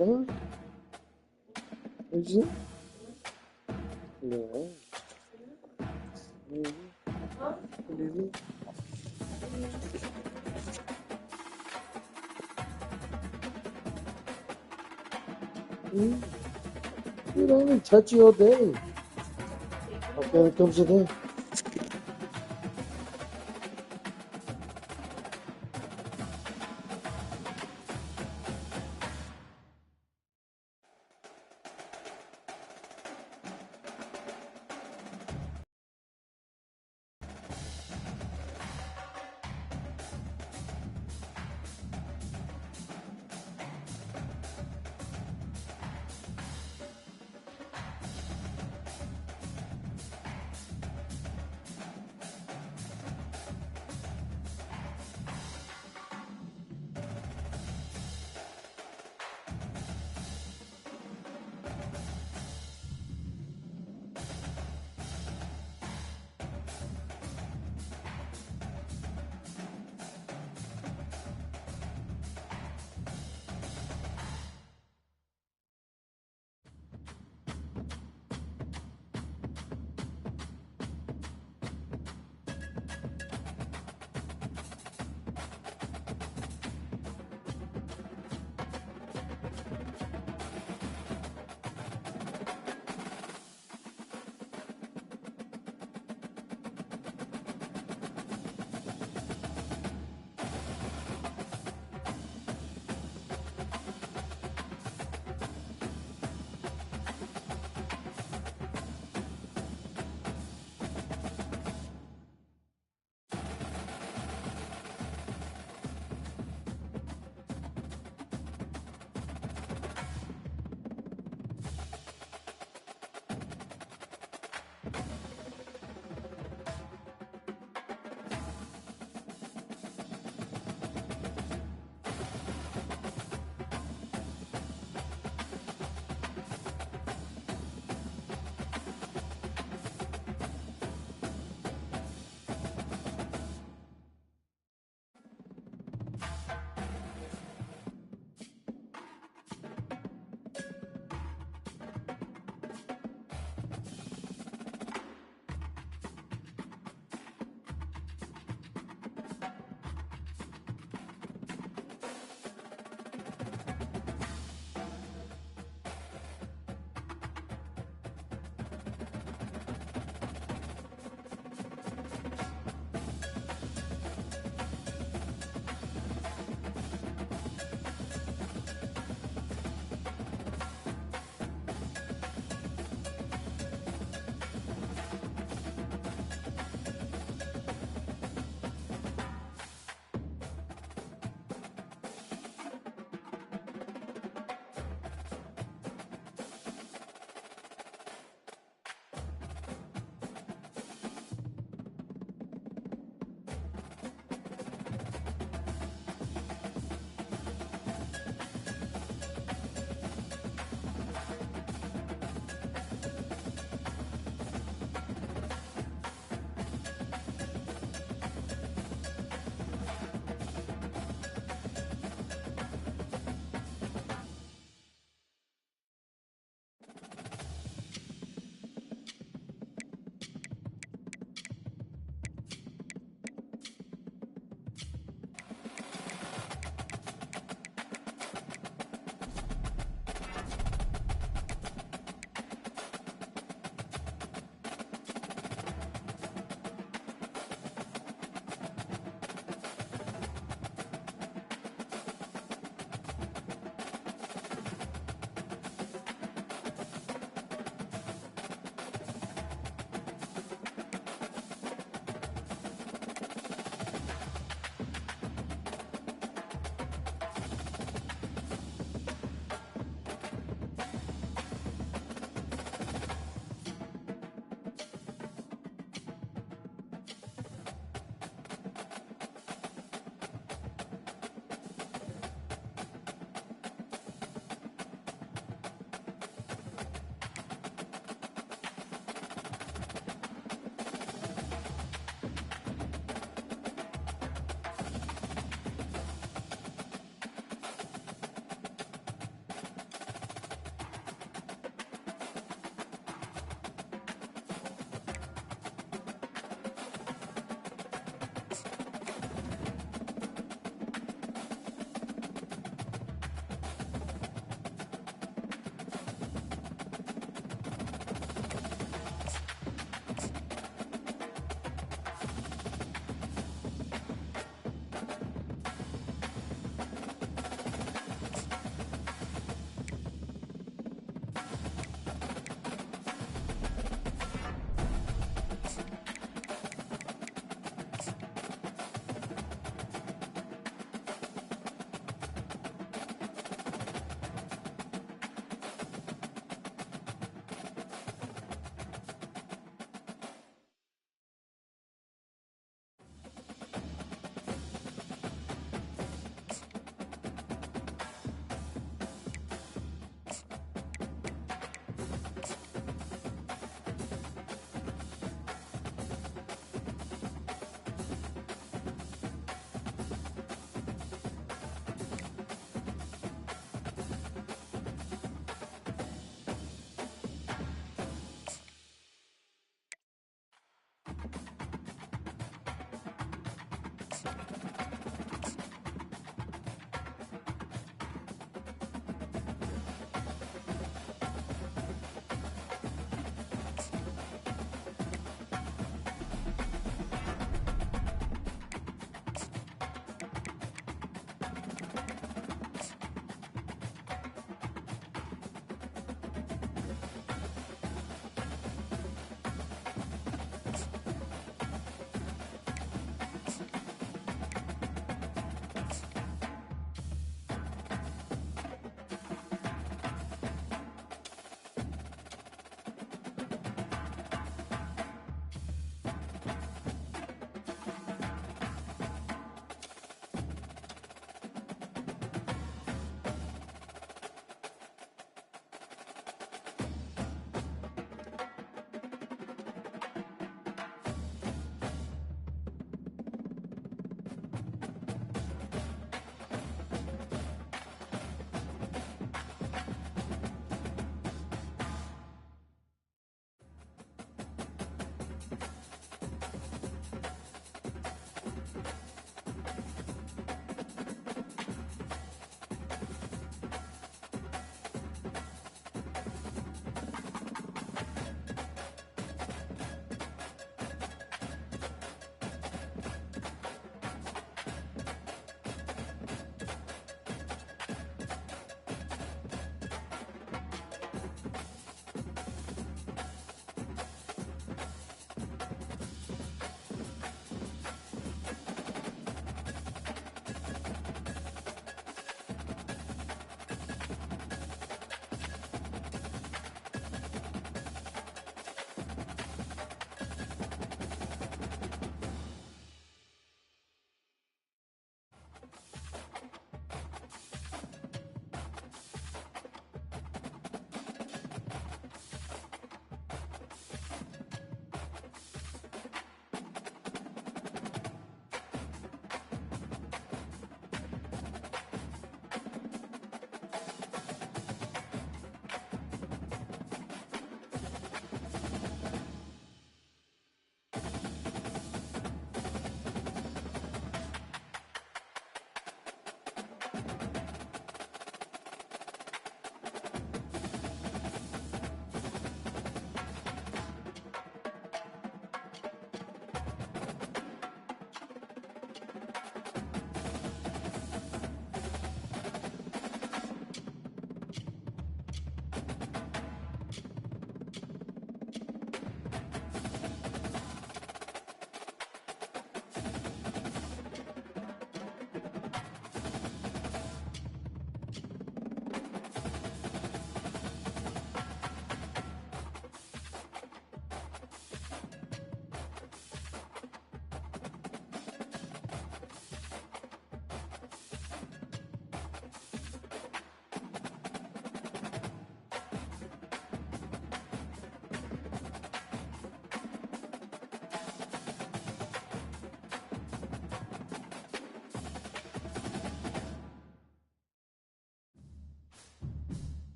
Huh? What'd you say? No. What did you say? Dude, I only touch you all day. Okay, it comes today.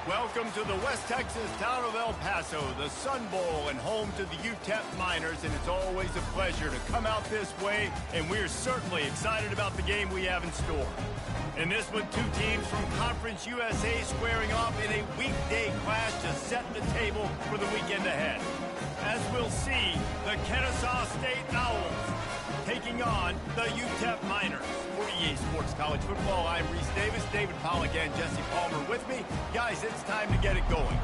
Welcome to the West Texas town of El Paso, the Sun Bowl and home to the UTEP Miners, and it's always a pleasure to come out this way, and we're certainly excited about the game we have in store. In this one, two teams from Conference USA squaring off in a weekday clash to set the table for the weekend ahead. As we'll see, the Kennesaw State Owls taking on the UTEP Miners. For EA Sports College Football, I'm Reese Davis, David Pollack, and Jesse Palmer with me. Guys, it's time to get it going.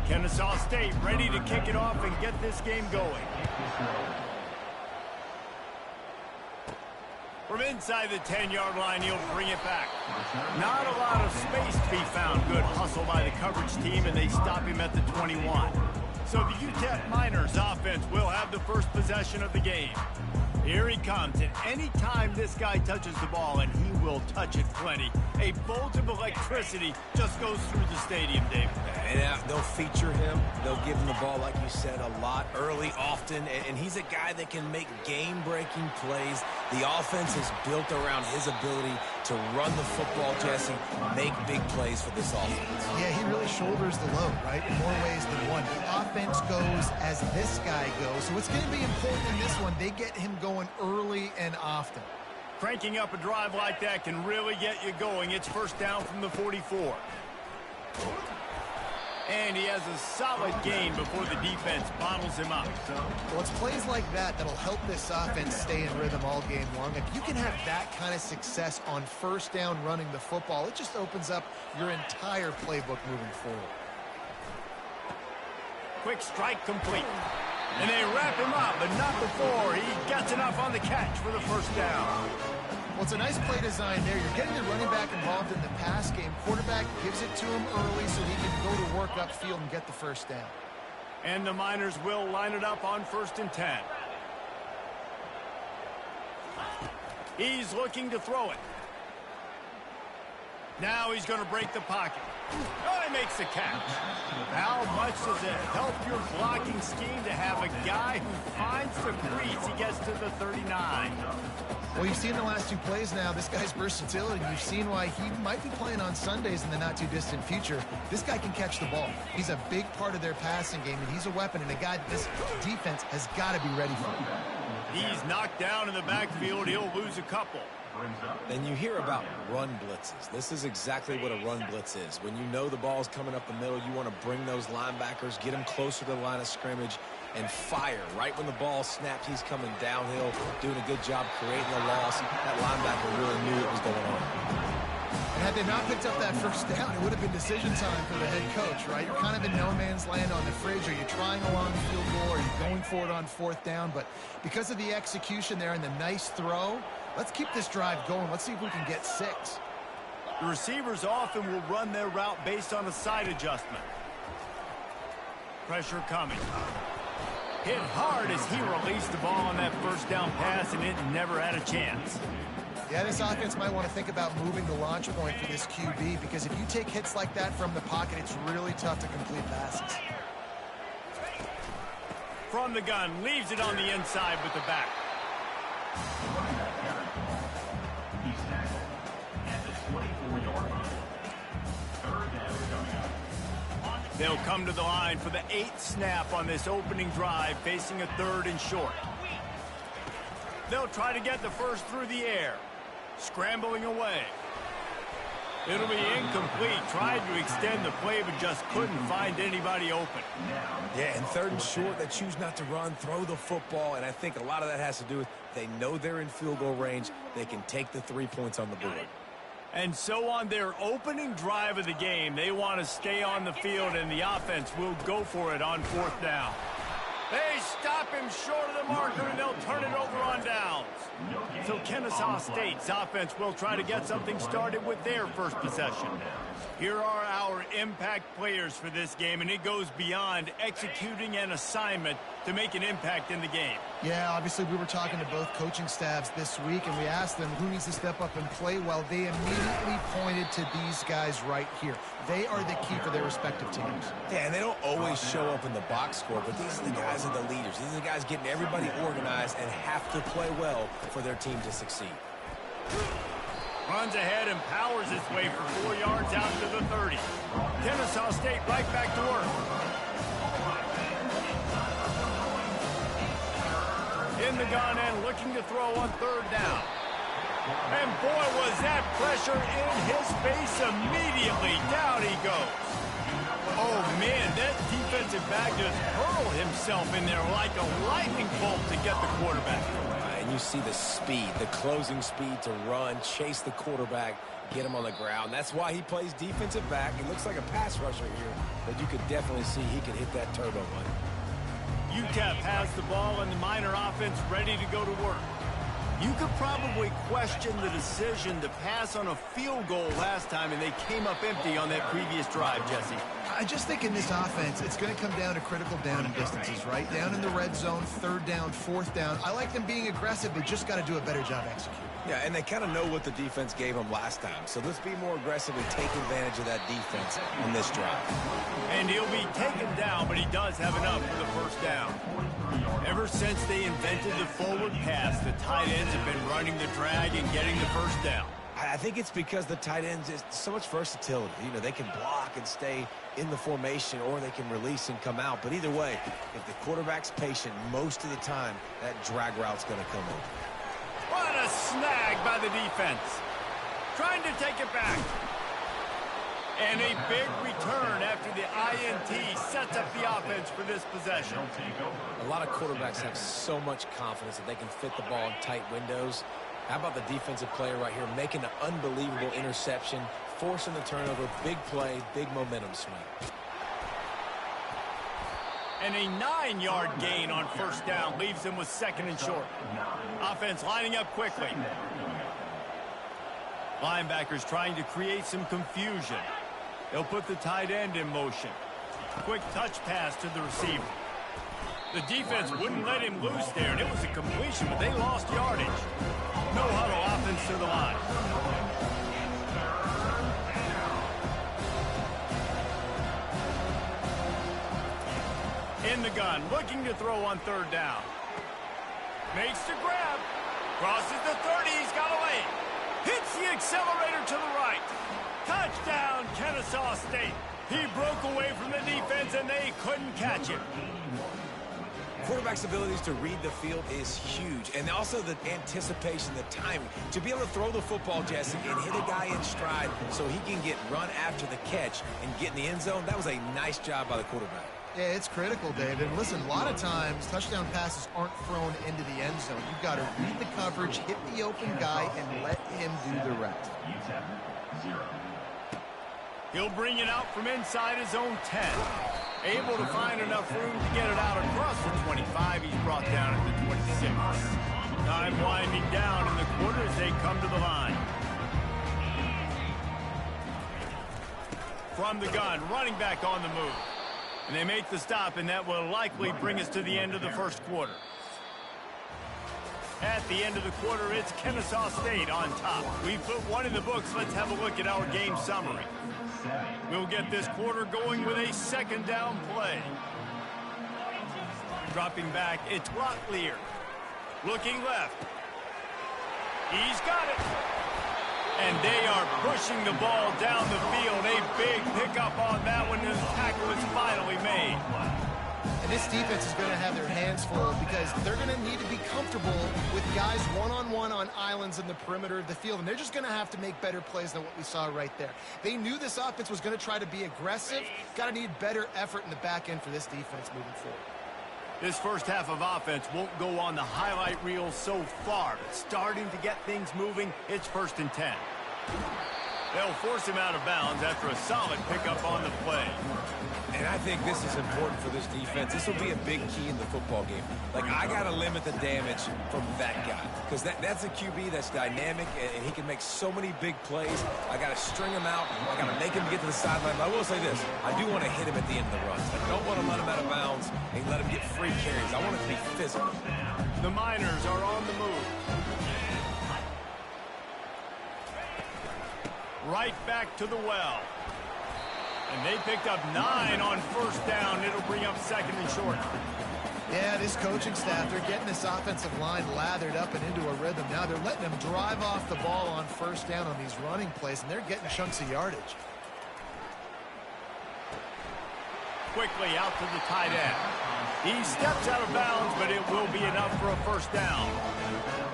Kennesaw State ready to kick it off and get this game going. From inside the 10-yard line, he'll bring it back. Not a lot of space to be found. Good hustle by the coverage team, and they stop him at the 21. So the UTEP Miners offense will have the first possession of the game. Here he comes, and any time this guy touches the ball, and he will touch it plenty, a bolt of electricity just goes through the stadium, Dave. And they'll feature him. They'll give him the ball, like you said, a lot, early, often, and he's a guy that can make game-breaking plays. The offense is built around his ability to run the football, Jesse, make big plays for this offense. Yeah, he really shoulders the load, right, in more ways than one. The offense goes as this guy goes, so it's going to be important in this one. They get him going early and often. Cranking up a drive like that can really get you going. It's first down from the 44. And he has a solid gain before the defense bottles him up. Well, it's plays like that that'll help this offense stay in rhythm all game long. If you can have that kind of success on first down running the football, it just opens up your entire playbook moving forward. Quick strike complete. And they wrap him up, but not before he gets enough on the catch for the first down. Well, it's a nice play design there. You're getting the running back involved in the pass game. Quarterback gives it to him early so he can go to work upfield and get the first down. And the Miners will line it up on 1st and 10. He's looking to throw it. Now he's going to break the pocket. Oh, he makes the catch. How much does it help your blocking scheme to have a guy who finds the crease? He gets to the 39. Well, you've seen the last two plays now, this guy's versatility. You've seen why he might be playing on Sundays in the not-too-distant future. This guy can catch the ball. He's a big part of their passing game, and he's a weapon, and a guy this defense has got to be ready for him. He's knocked down in the backfield. He'll lose a couple. And you hear about run blitzes. This is exactly what a run blitz is. When you know the ball's coming up the middle, you want to bring those linebackers, get them closer to the line of scrimmage, and fire. Right when the ball snaps, he's coming downhill, doing a good job creating a loss. That linebacker really knew what was going on. And had they not picked up that first down, it would have been decision time for the head coach, right? You're kind of in no man's land on the fridge. Are you trying a long field goal? Are you going for it on 4th down? But because of the execution there and the nice throw, let's keep this drive going. Let's see if we can get 6. The receivers often will run their route based on a side adjustment. Pressure coming. Hit hard as he released the ball on that first down pass, and it never had a chance. Yeah, this offense might want to think about moving the launch point for this QB, because if you take hits like that from the pocket, it's really tough to complete passes. From the gun, leaves it on the inside with the back. They'll come to the line for the 8th snap on this opening drive, facing a 3rd and short. They'll try to get the first through the air. Scrambling away. It'll be incomplete. Tried to extend the play, but just couldn't find anybody open. Yeah, and 3rd and short, they choose not to run, throw the football, and I think a lot of that has to do with they know they're in field goal range. They can take the 3 points on the board. And so on their opening drive of the game, they want to stay on the field, and the offense will go for it on 4th down. They stop him short of the marker, and they'll turn it over on downs. So Kennesaw State's offense will try to get something started with their first possession. Here are our impact players for this game, and it goes beyond executing an assignment to make an impact in the game. Yeah, obviously we were talking to both coaching staffs this week, and we asked them who needs to step up and play well. They immediately pointed to these guys right here. They are the key for their respective teams. Yeah, and they don't always show up in the box score, but these are the guys that are the leaders. These are the guys getting everybody organized and have to play well for their team to succeed. Runs ahead and powers his way for 4 yards out to the 30. Kennesaw State right back to work. In the gun and looking to throw on 3rd down. And boy, was that pressure in his face immediately. Down he goes. Oh, man, that defensive back just hurled himself in there like a lightning bolt to get the quarterback. And you see the speed, the closing speed to run, chase the quarterback, get him on the ground. That's why he plays defensive back. He looks like a pass rusher here, but you could definitely see he can hit that turbo button. UTEP has the ball and the Miner offense ready to go to work. You could probably question the decision to pass on a field goal last time, and they came up empty on that previous drive, Jesse. I just think in this offense, it's going to come down to critical down and distances, right? Down in the red zone, 3rd down, 4th down. I like them being aggressive. They just got to do a better job executing. Yeah, and they kind of know what the defense gave them last time. So let's be more aggressive and take advantage of that defense on this drive. And he'll be taken down, but he does have enough for the 1st down. Ever since they invented the forward pass, the tight ends have been running the drag and getting the 1st down. I think it's because the tight ends is so much versatility. You know, they can block and stay in the formation, or they can release and come out. But either way, if the quarterback's patient most of the time, that drag route's going to come over. What a snag by the defense. Trying to take it back. And a big return after the INT sets up the offense for this possession. A lot of quarterbacks have so much confidence that they can fit the ball in tight windows. How about the defensive player right here making an unbelievable interception, forcing the turnover, big play, big momentum swing. And a 9-yard gain on 1st down leaves them with 2nd and short. Offense lining up quickly. Linebackers trying to create some confusion. They'll put the tight end in motion. Quick touch pass to the receiver. The defense wouldn't let him loose there, and it was a completion, but they lost yardage. No huddle offense to the line. In the gun, looking to throw on 3rd down. Makes the grab. Crosses the 30, he's got away. Hits the accelerator to the right. Touchdown, Kennesaw State. He broke away from the defense, and they couldn't catch him. Quarterback's abilities to read the field is huge, and also the anticipation, the timing. To be able to throw the football, Jesse, and hit a guy in stride so he can get run after the catch and get in the end zone, that was a nice job by the quarterback. Yeah, it's critical, David. And listen, a lot of times, touchdown passes aren't thrown into the end zone. You've got to read the coverage, hit the open guy, and let him do the rest. He'll bring it out from inside his own 10. Able to find enough room to get it out across the 25. He's brought down at the 26. Time winding down in the quarter as they come to the line. From the gun, running back on the move. And they make the stop, and that will likely bring us to the end of the 1st quarter. At the end of the quarter, it's Kennesaw State on top. We put one in the books. Let's have a look at our game summary. We'll get this quarter going with a 2nd down play. Dropping back, it's Locklear. Looking left. He's got it. And they are pushing the ball down the field. A big pickup on that one, and the tackle is finally made. And this defense is going to have their hands full because they're going to need to be comfortable with guys one-on-one on islands in the perimeter of the field. And they're just going to have to make better plays than what we saw right there. They knew this offense was going to try to be aggressive. Got to need better effort in the back end for this defense moving forward. This first half of offense won't go on the highlight reel so far, but starting to get things moving, it's 1st and 10. They'll force him out of bounds after a solid pickup on the play. And I think this is important for this defense. This will be a big key in the football game. Like, I got to limit the damage from that guy because that's a QB that's dynamic, and he can make so many big plays. I got to string him out. I got to make him get to the sideline. But I will say this. I do want to hit him at the end of the runs. I don't want to let him out of bounds and let him get free carries. I want it to be physical. The Miners are on the move. Right back to the well. And they picked up 9 on 1st down. It'll bring up 2nd and short. Yeah, this coaching staff, they're getting this offensive line lathered up and into a rhythm. Now they're letting them drive off the ball on first down on these running plays, and they're getting chunks of yardage. Quickly out to the tight end. He steps out of bounds, but it will be enough for a first down.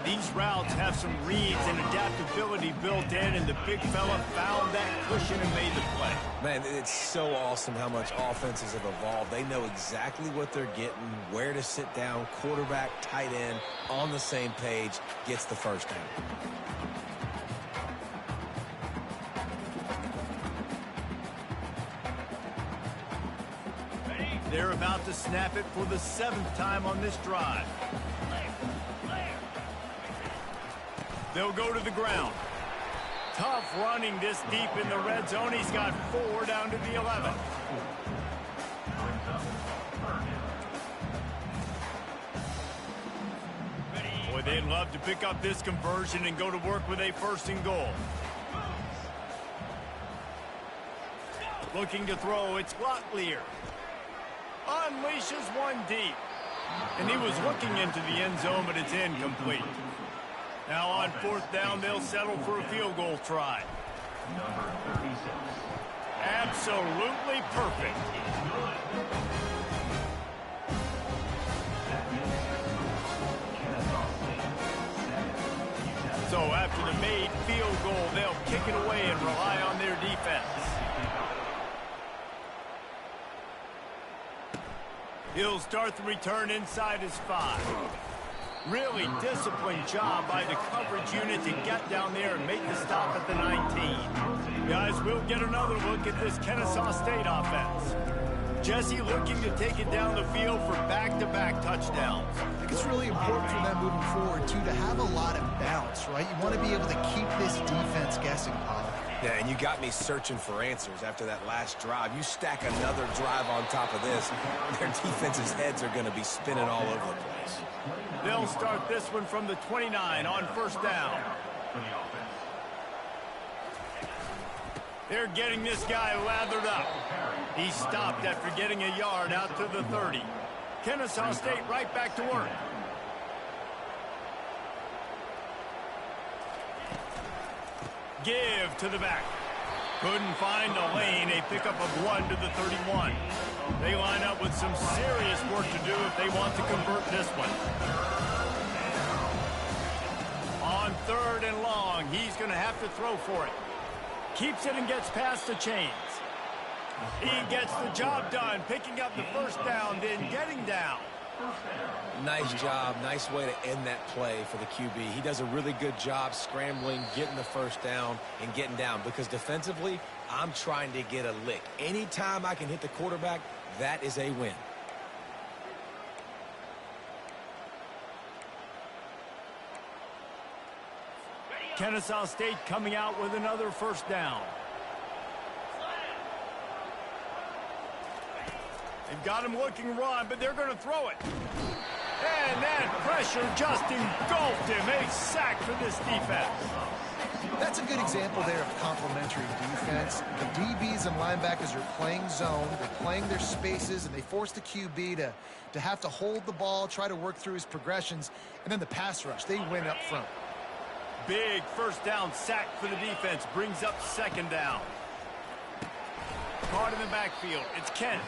These routes have some reads and adaptability built in, and the big fella found that cushion and made the play. Man, it's so awesome how much offenses have evolved. They know exactly what they're getting, where to sit down, quarterback, tight end, on the same page, gets the first down. They're about to snap it for the 7th time on this drive. They'll go to the ground. Tough running this deep in the red zone. He's got 4 down to the 11. Boy, they'd love to pick up this conversion and go to work with a 1st and goal. Looking to throw, it's Locklear. Unleashes one deep. And he was looking into the end zone, but it's incomplete. Now on 4th down, they'll settle for a field goal try. Absolutely perfect. So after the made field goal, they'll kick it away and rely on their defense. He'll start the return inside his 5. Really disciplined job by the coverage unit to get down there and make the stop at the 19. Guys, we'll get another look at this Kennesaw State offense. Jesse looking to take it down the field for back-to-back touchdowns. I think it's really important for them moving forward, too, to have a lot of bounce, right? You want to be able to keep this defense guessing, Paul. Yeah, and you got me searching for answers after that last drive. You stack another drive on top of this, their defense's heads are going to be spinning all over the place. They'll start this one from the 29 on 1st down. They're getting this guy lathered up. He stopped after getting a yard out to the 30. Kennesaw State right back to work. Give to the back. Couldn't find a lane. A pickup of 1 to the 31. They line up with some serious work to do if they want to convert this one. On 3rd and long, he's going to have to throw for it. Keeps it and gets past the chains. He gets the job done, picking up the 1st down, then getting down. Nice job. Nice way to end that play for the QB. He does a really good job scrambling, getting the 1st down, and getting down. Because defensively, I'm trying to get a lick. Anytime I can hit the quarterback, that is a win. Kennesaw State coming out with another 1st down. They've got him looking run, but they're going to throw it. And that pressure just engulfed him. A sack for this defense. That's a good example there of complementary defense. The DBs and linebackers are playing zone. They're playing their spaces, and they force the QB to have to hold the ball, try to work through his progressions. And then the pass rush, they win up front. Big 1st down sack for the defense. Brings up 2nd down. Caught in the backfield. It's Kent.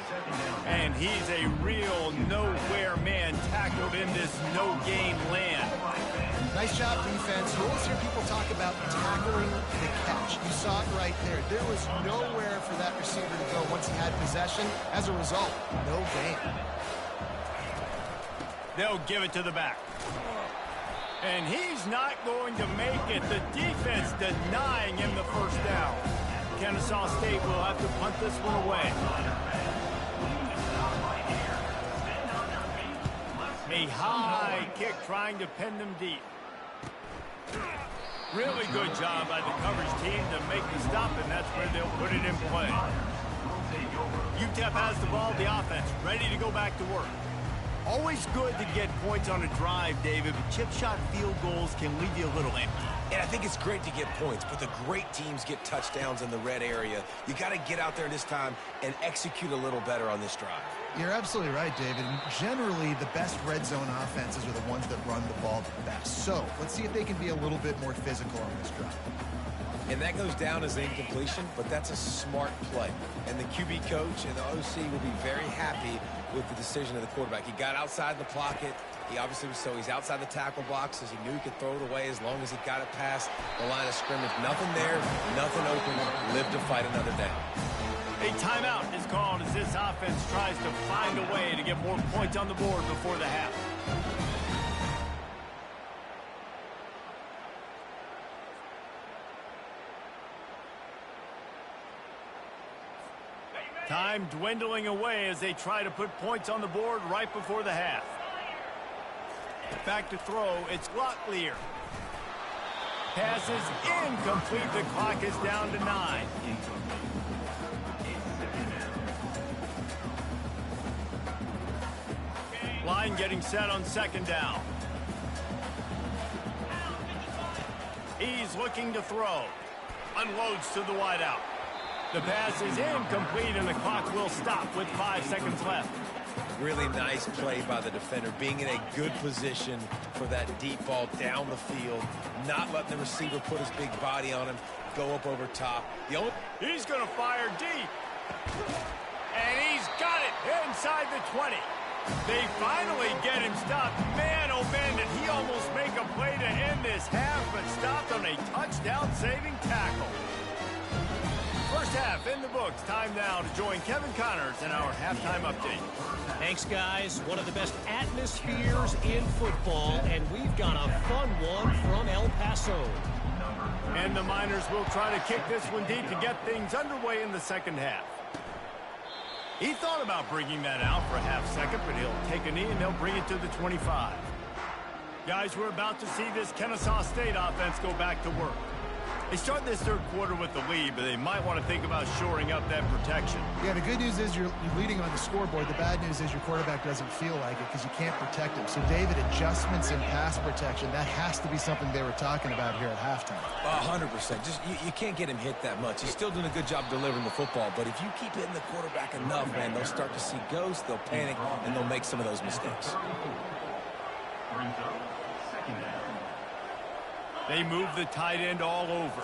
And he's a real nowhere man tackled in this no-game land. Nice job, defense. You always hear people talk about tackling the catch. You saw it right there. There was nowhere for that receiver to go once he had possession. As a result, no gain. They'll give it to the back. And he's not going to make it. The defense denying him the 1st down. Kennesaw State will have to punt this one away. A high kick trying to pin them deep. Really good job by the coverage team to make the stop, and that's where they'll put it in play. UTEP has the ball, the offense, ready to go back to work. Always good to get points on a drive, David, but chip shot field goals can leave you a little empty. And I think it's great to get points, but the great teams get touchdowns in the red area. You got to get out there this time and execute a little better on this drive. You're absolutely right, David. And generally, the best red zone offenses are the ones that run the ball the best. So let's see if they can be a little bit more physical on this drive. And that goes down as incompletion, but that's a smart play. And the QB coach and the OC will be very happy with the decision of the quarterback. He got outside the pocket. He obviously was so he's outside the tackle boxes. He knew he could throw it away as long as he got it past the line of scrimmage. Nothing there, nothing open. Live to fight another down. A timeout is called as this offense tries to find a way to get more points on the board before the half. Time dwindling away as they try to put points on the board right before the half. Back to throw, it's Locklear. Pass is incomplete. The clock is down to 9. Line getting set on second down. He's looking to throw. Unloads to the wideout. The pass is incomplete, and the clock will stop with 5 seconds left. Really nice play by the defender, being in a good position for that deep ball down the field, not letting the receiver put his big body on him, go up over top. He's going to fire deep. And he's got it inside the 20. They finally get him stopped. Man, oh man, did he almost make a play to end this half, but stopped on a touchdown-saving tackle. First half in the books. Time now to join Kevin Connors in our halftime update. Thanks, guys. One of the best atmospheres in football, and we've got a fun one from El Paso. And the Miners will try to kick this one deep to get things underway in the second half. He thought about bringing that out for a half second, but he'll take a knee and they'll bring it to the 25. Guys, we're about to see this Kennesaw State offense go back to work. They start this third quarter with the lead, but they might want to think about shoring up that protection. Yeah, the good news is you're leading on the scoreboard. The bad news is your quarterback doesn't feel like it because you can't protect him. So, David, adjustments in pass protection, that has to be something they were talking about here at halftime. 100%. Just you can't get him hit that much. He's still doing a good job delivering the football, but if you keep hitting the quarterback enough, man, they'll start to see ghosts, they'll panic, and they'll make some of those mistakes. They move the tight end all over.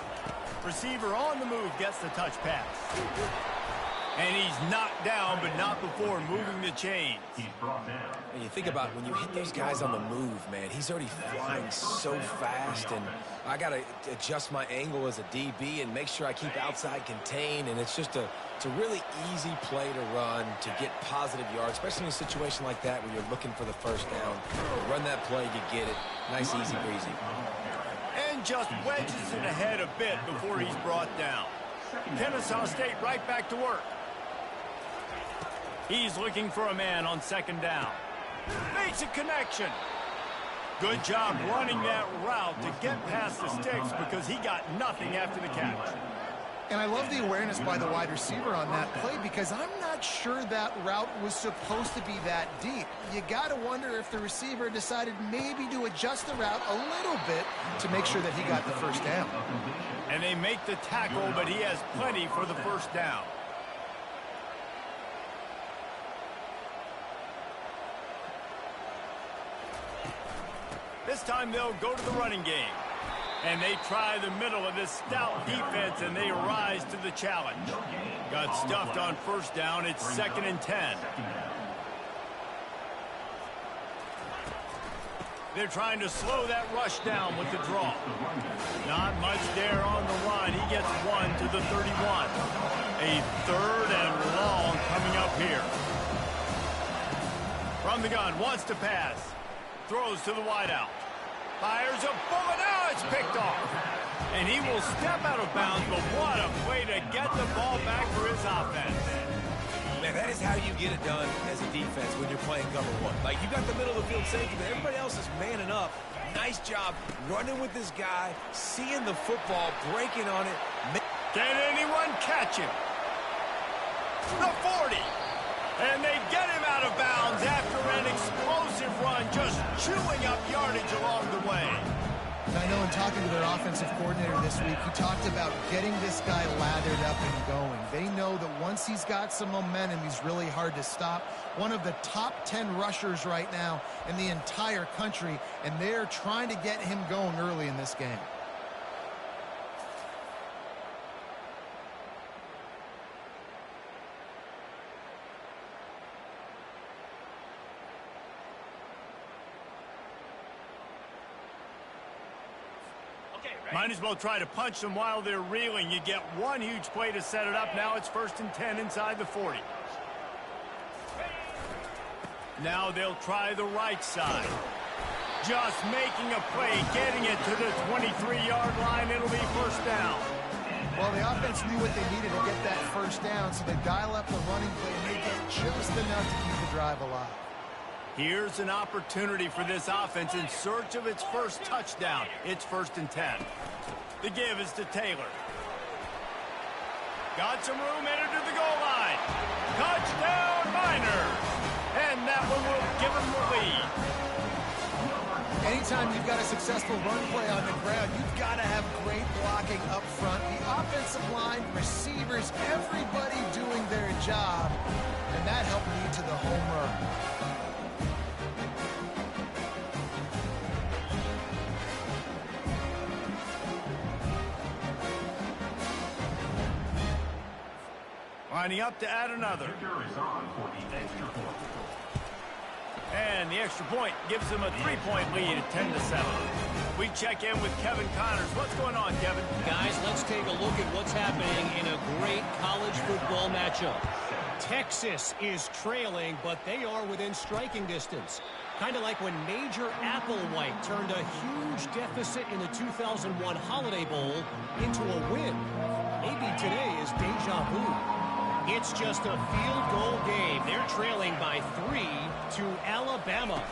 Receiver on the move gets the touch pass. And he's knocked down, but not before moving the chains. And you think about when you hit those guys on the move, man, he's already flying so fast, and I got to adjust my angle as a DB and make sure I keep outside contained, and it's a really easy play to run to get positive yards, especially in a situation like that where you're looking for the first down. Run that play, you get it. Nice, easy breezy. And just wedges it ahead a bit before he's brought down. Kennesaw State right back to work. He's looking for a man on second down. Makes a connection. Good job running that route to get past the sticks because he got nothing after the catch. And I love the awareness by the wide receiver on that play because I'm not sure that route was supposed to be that deep. You got to wonder if the receiver decided maybe to adjust the route a little bit to make sure that he got the first down. And they make the tackle, but he has plenty for the first down. This time they'll go to the running game. And they try the middle of this stout defense, and they rise to the challenge. Got stuffed on first down. It's 2nd and 10. They're trying to slow that rush down with the draw. Not much there on the line. He gets one to the 31. A 3rd and long coming up here. From the gun, wants to pass. Throws to the wideout. Fires a bullet. Now it's picked off. And he will step out of bounds, but what a way to get the ball back for his offense. Man, that is how you get it done as a defense when you're playing cover one. Like, you got the middle of the field safety, but everybody else is manning up. Nice job running with this guy, seeing the football, breaking on it. Can anyone catch him? The 40. And they get him out of bounds after an explosive run, just chewing up yardage along the way. And I know in talking to their offensive coordinator this week, he talked about getting this guy lathered up and going. They know that once he's got some momentum, he's really hard to stop. One of the top 10 rushers right now in the entire country, and they're trying to get him going early in this game. Might as well try to punch them while they're reeling. You get one huge play to set it up. Now it's 1st and 10 inside the 40. Now they'll try the right side. Just making a play, getting it to the 23-yard line. It'll be 1st down. Well, the offense knew what they needed to get that 1st down, so they dial up the running play, and they get just enough to keep the drive alive. Here's an opportunity for this offense in search of its first touchdown. It's 1st and 10. The give is to Taylor. Got some room, headed to the goal line. Touchdown, Miners! And that one will give them the lead. Anytime you've got a successful run play on the ground, you've got to have great blocking up front. The offensive line, receivers, everybody doing their job. And that helped lead to the home run. Lining up to add another. And the extra point gives them a 3-point lead at 10-7. We check in with Kevin Connors. What's going on, Kevin? Guys, let's take a look at what's happening in a great college football matchup. Texas is trailing, but they are within striking distance. Kind of like when Major Applewhite turned a huge deficit in the 2001 Holiday Bowl into a win. Maybe today is deja vu. It's just a field goal game. They're trailing by 3 to Alabama.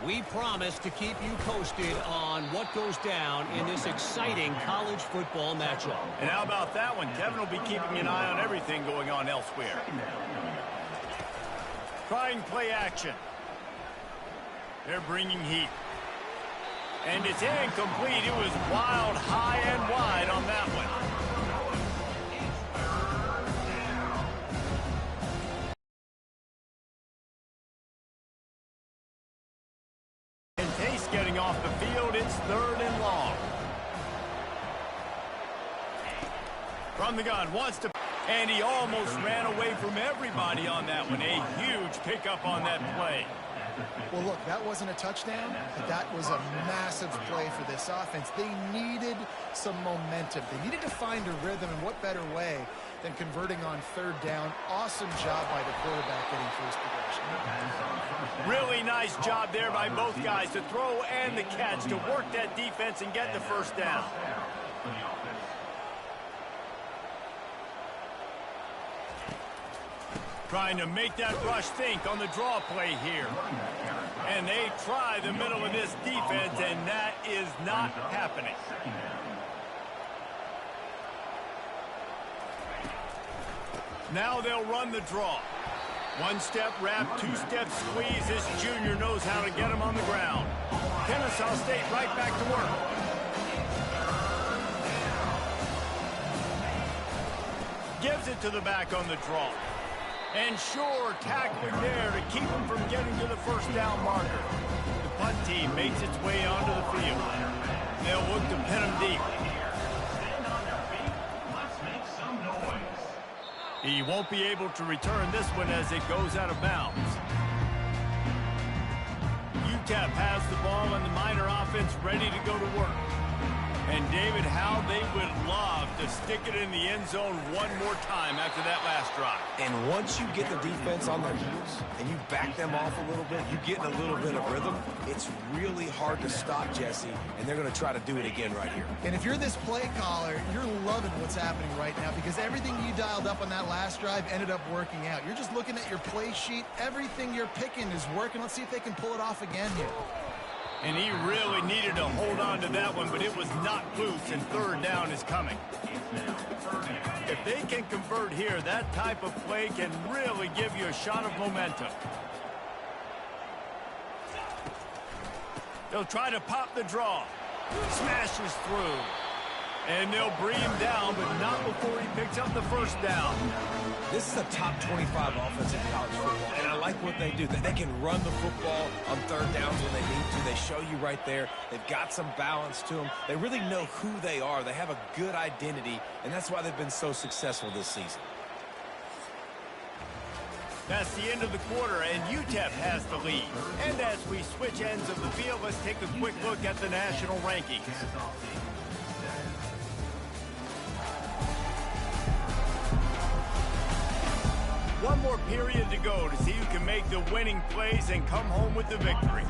We promise to keep you posted on what goes down in this exciting college football matchup. And how about that one? Kevin will be keeping an eye on everything going on elsewhere. Trying play action. They're bringing heat. And it's incomplete. It was wild, high, and wide on that one. Getting off the field, it's 3rd and long. From the gun, wants to, and he almost ran away from everybody on that one. A huge pickup on that play. Well, look, that wasn't a touchdown, but that was a massive play for this offense. They needed some momentum. They needed to find a rhythm, and what better way than converting on 3rd down. Awesome job by the quarterback getting first possession. Really nice job there by both guys to throw and the catch to work that defense and get the 1st down. Trying to make that rush think on the draw play here. And they try the middle of this defense, and that is not happening. Now they'll run the draw. 1-step wrap, 2-step squeeze. This junior knows how to get him on the ground. Kennesaw State right back to work. Gives it to the back on the draw. And sure, tackling there to keep him from getting to the 1st down marker. The punt team makes its way onto the field. They'll look to pin him deep. He won't be able to return this one as it goes out of bounds. UTEP has the ball and the Miner offense ready to go to work. And David, how they would love to stick it in the end zone one more time after that last drive. And once you get the defense on their heels and you back them off a little bit, you get in a little bit of rhythm, it's really hard to stop, Jesse, and they're going to try to do it again right here. And if you're this play caller, you're loving what's happening right now because everything you dialed up on that last drive ended up working out. You're just looking at your play sheet. Everything you're picking is working. Let's see if they can pull it off again here. And he really needed to hold on to that one, but it was not loose, and 3rd down is coming. If they can convert here, that type of play can really give you a shot of momentum. They'll try to pop the draw. Smashes through. And they'll bring him down, but not before he picks up the first down. This is a top 25 offense in college football, and I like what they do. They can run the football on third downs when they need to. They show you right there. They've got some balance to them. They really know who they are. They have a good identity, and that's why they've been so successful this season. That's the end of the quarter, and UTEP has the lead. And as we switch ends of the field, let's take a quick look at the national rankings. One more period to go to see who can make the winning plays and come home with the victory.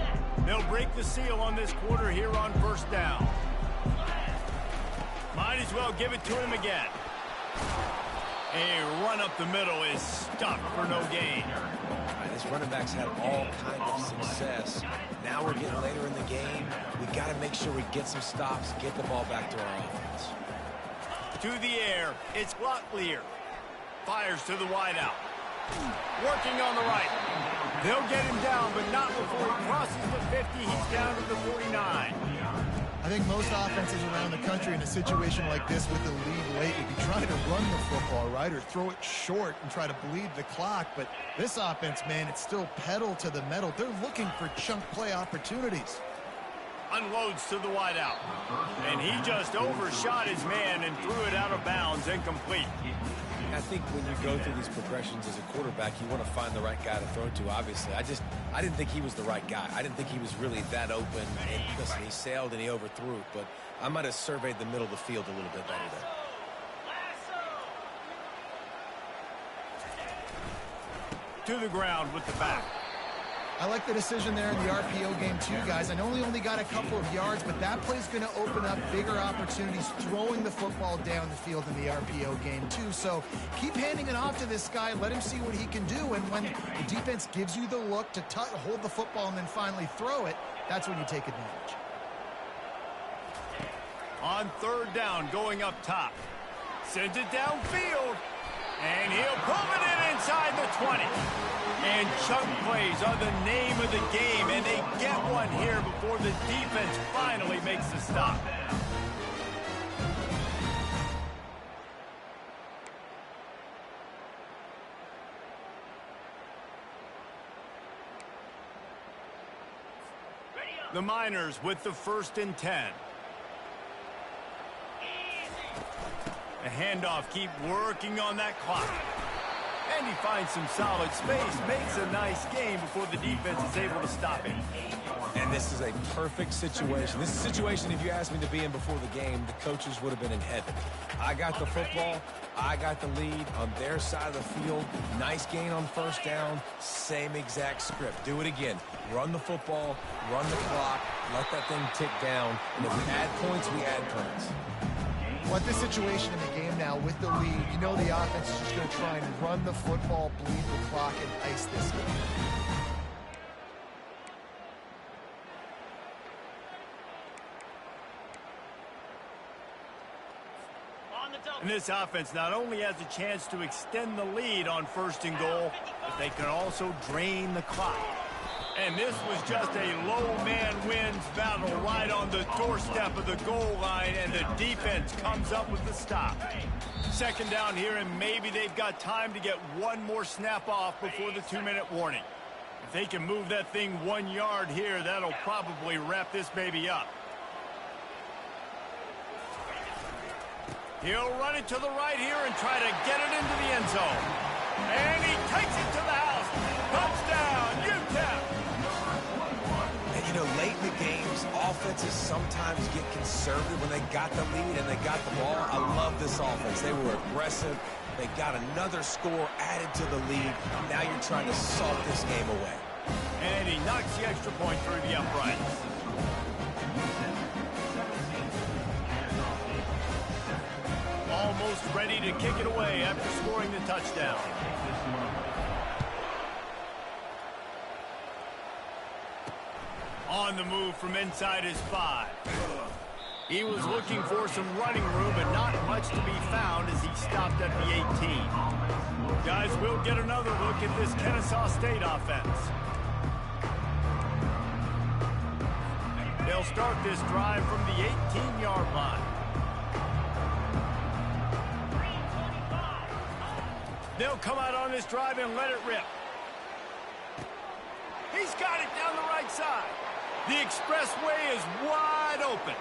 They'll break the seal on this quarter here on first down. Might as well give it to him again. A run up the middle is stuck for no gain. This running back's had all kinds of success. Now we're getting later in the game. We got to make sure we get some stops, get the ball back to our offense. To the air, it's Locklear. Fires to the wideout. Working on the right. They'll get him down, but not before he crosses the 50. He's down to the 49. I think most offenses around the country in a situation like this with the lead late would be trying to run the football, right, or throw it short and try to bleed the clock. But this offense, man, it's still pedal to the metal. They're looking for chunk play opportunities. Unloads to the wideout. And he just overshot his man and threw it out of bounds, incomplete. I think when you go through these progressions as a quarterback, you want to find the right guy to throw to, obviously. I didn't think he was the right guy. I didn't think he was really that open. And listen, he sailed and he overthrew it, but I might have surveyed the middle of the field a little bit better there. To the ground with the back. I like the decision there in the RPO game too, guys. I know he only got a couple of yards, but that play's going to open up bigger opportunities throwing the football down the field in the RPO game too. So keep handing it off to this guy. Let him see what he can do. And when the defense gives you the look to hold the football and then finally throw it, that's when you take advantage. On third down, going up top. Sends it downfield. And he'll pull it in inside the 20. And chunk plays are the name of the game, and they get one here before the defense finally makes the stop. The Miners with the 1st and 10. A handoff, keep working on that clock. And he finds some solid space, makes a nice game before the defense is able to stop him. And this is a perfect situation. This is a situation, if you asked me to be in before the game, the coaches would have been in heaven. I got the football, I got the lead on their side of the field. Nice gain on first down, same exact script. Do it again. Run the football, run the clock, let that thing tick down. And if we add points, we add points. What this situation in the game now with the lead, you know the offense is just going to try and run the football, bleed the clock, and ice this game. And this offense not only has a chance to extend the lead on 1st and goal, but they can also drain the clock. And this was just a low man wins battle right on the doorstep of the goal line, and the defense comes up with the stop. 2nd down here, and maybe they've got time to get one more snap off before the 2-minute warning. If they can move that thing 1 yard here, that'll probably wrap this baby up. He'll run it to the right here and try to get it into the end zone. And he takes it to the house. Touchdown, UTEP! And, you know, late in the games, offenses sometimes get conservative when they got the lead and they got the ball. I love this offense. They were aggressive. They got another score added to the lead. Now you're trying to salt this game away. And he knocks the extra point through the uprights. Almost ready to kick it away after scoring the touchdown. On the move from inside his 5. He was looking for some running room, but not much to be found as he stopped at the 18. Guys, we'll get another look at this Kennesaw State offense. They'll They'll start this drive from the 18-yard line. They'll come out on this drive and let it rip. He's got it down the right side. The expressway is wide open.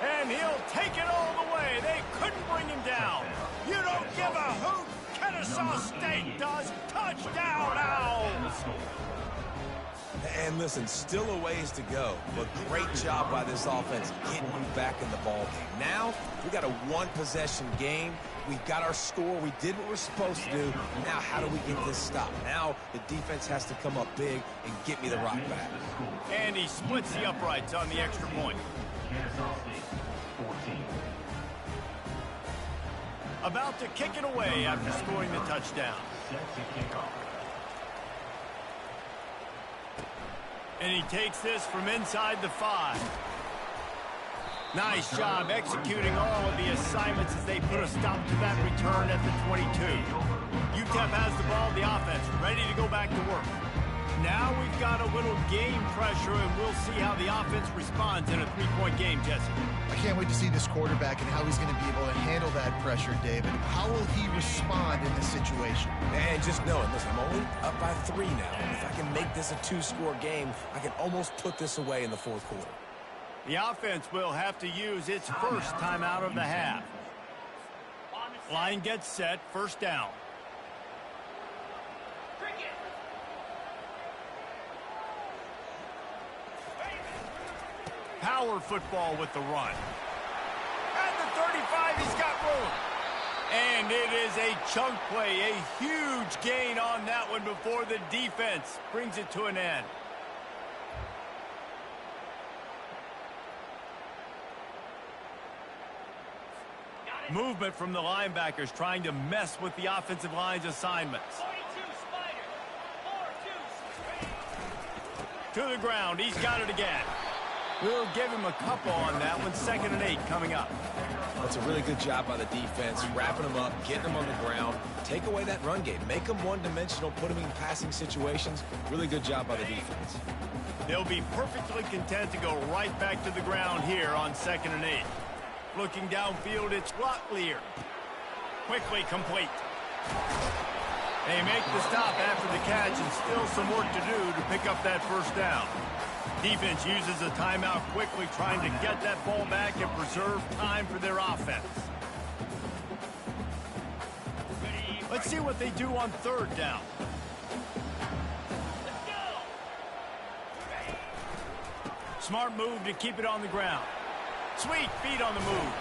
And he'll take it all the way. They couldn't bring him down. You don't give a hoot. Kennesaw State does. Touchdown, Owls. And listen, still a ways to go, but great job by this offense getting you back in the ball game. Now, we got a one-possession game. We've got our score. We did what we're supposed to do. Now, how do we get this stopped? Now, the defense has to come up big and get me the rock back. And he splits the uprights on the extra point. About to kick it away after scoring the touchdown. And he takes this from inside the 5. Nice job executing all of the assignments as they put a stop to that return at the 22. UTEP has the ball, the offense, ready to go back to work. Now we've got a little game pressure, and we'll see how the offense responds in a three-point game, Jesse. I can't wait to see this quarterback and how he's going to be able to handle that pressure, David. How will he respond in this situation? And just knowing, listen, I'm only up by 3 now. If I can make this a 2-score game, I can almost put this away in the fourth quarter. The offense will have to use its first timeout of the half. Line gets set, first down. Power football with the run. At the 35, he's got room. And it is a chunk play, a huge gain on that one before the defense brings it to an end. Movement from the linebackers trying to mess with the offensive line's assignments. To the ground, he's got it again. We'll give him a couple on that one. 2nd and 8 coming up. That's a really good job by the defense, wrapping them up, getting them on the ground. Take away that run game. Make them one-dimensional, put them in passing situations. Really good job by the defense. They'll be perfectly content to go right back to the ground here on 2nd and 8. Looking downfield, it's Locklear. Quickly complete. They make the stop after the catch, and still some work to do to pick up that first down. Defense uses a timeout quickly, trying to get that ball back and preserve time for their offense. Let's see what they do on 3rd down. Smart move to keep it on the ground. Sweet feet on the move.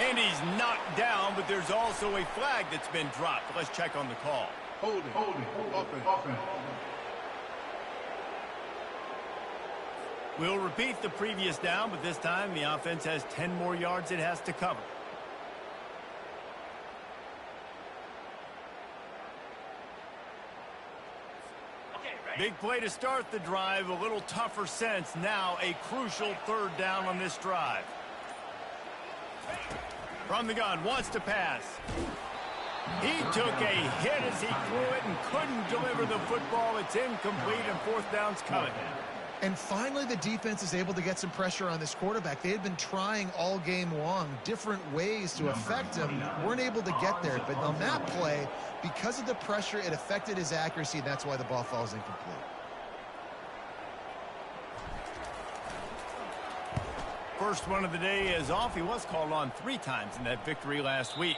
And he's knocked down, but there's also a flag that's been dropped. Let's check on the call. Holding, offense. We'll repeat the previous down, but this time the offense has 10 more yards it has to cover. Big play to start the drive, a little tougher sense. Now a crucial 3rd down on this drive. From the gun, wants to pass. He took a hit as he threw it and couldn't deliver the football. It's incomplete, and 4th down's coming. And finally, the defense is able to get some pressure on this quarterback. They had been trying all game long different ways to affect him. Weren't able to get there. But on that play, because of the pressure, it affected his accuracy, and that's why the ball falls incomplete. First one of the day is off. He was called on 3 times in that victory last week.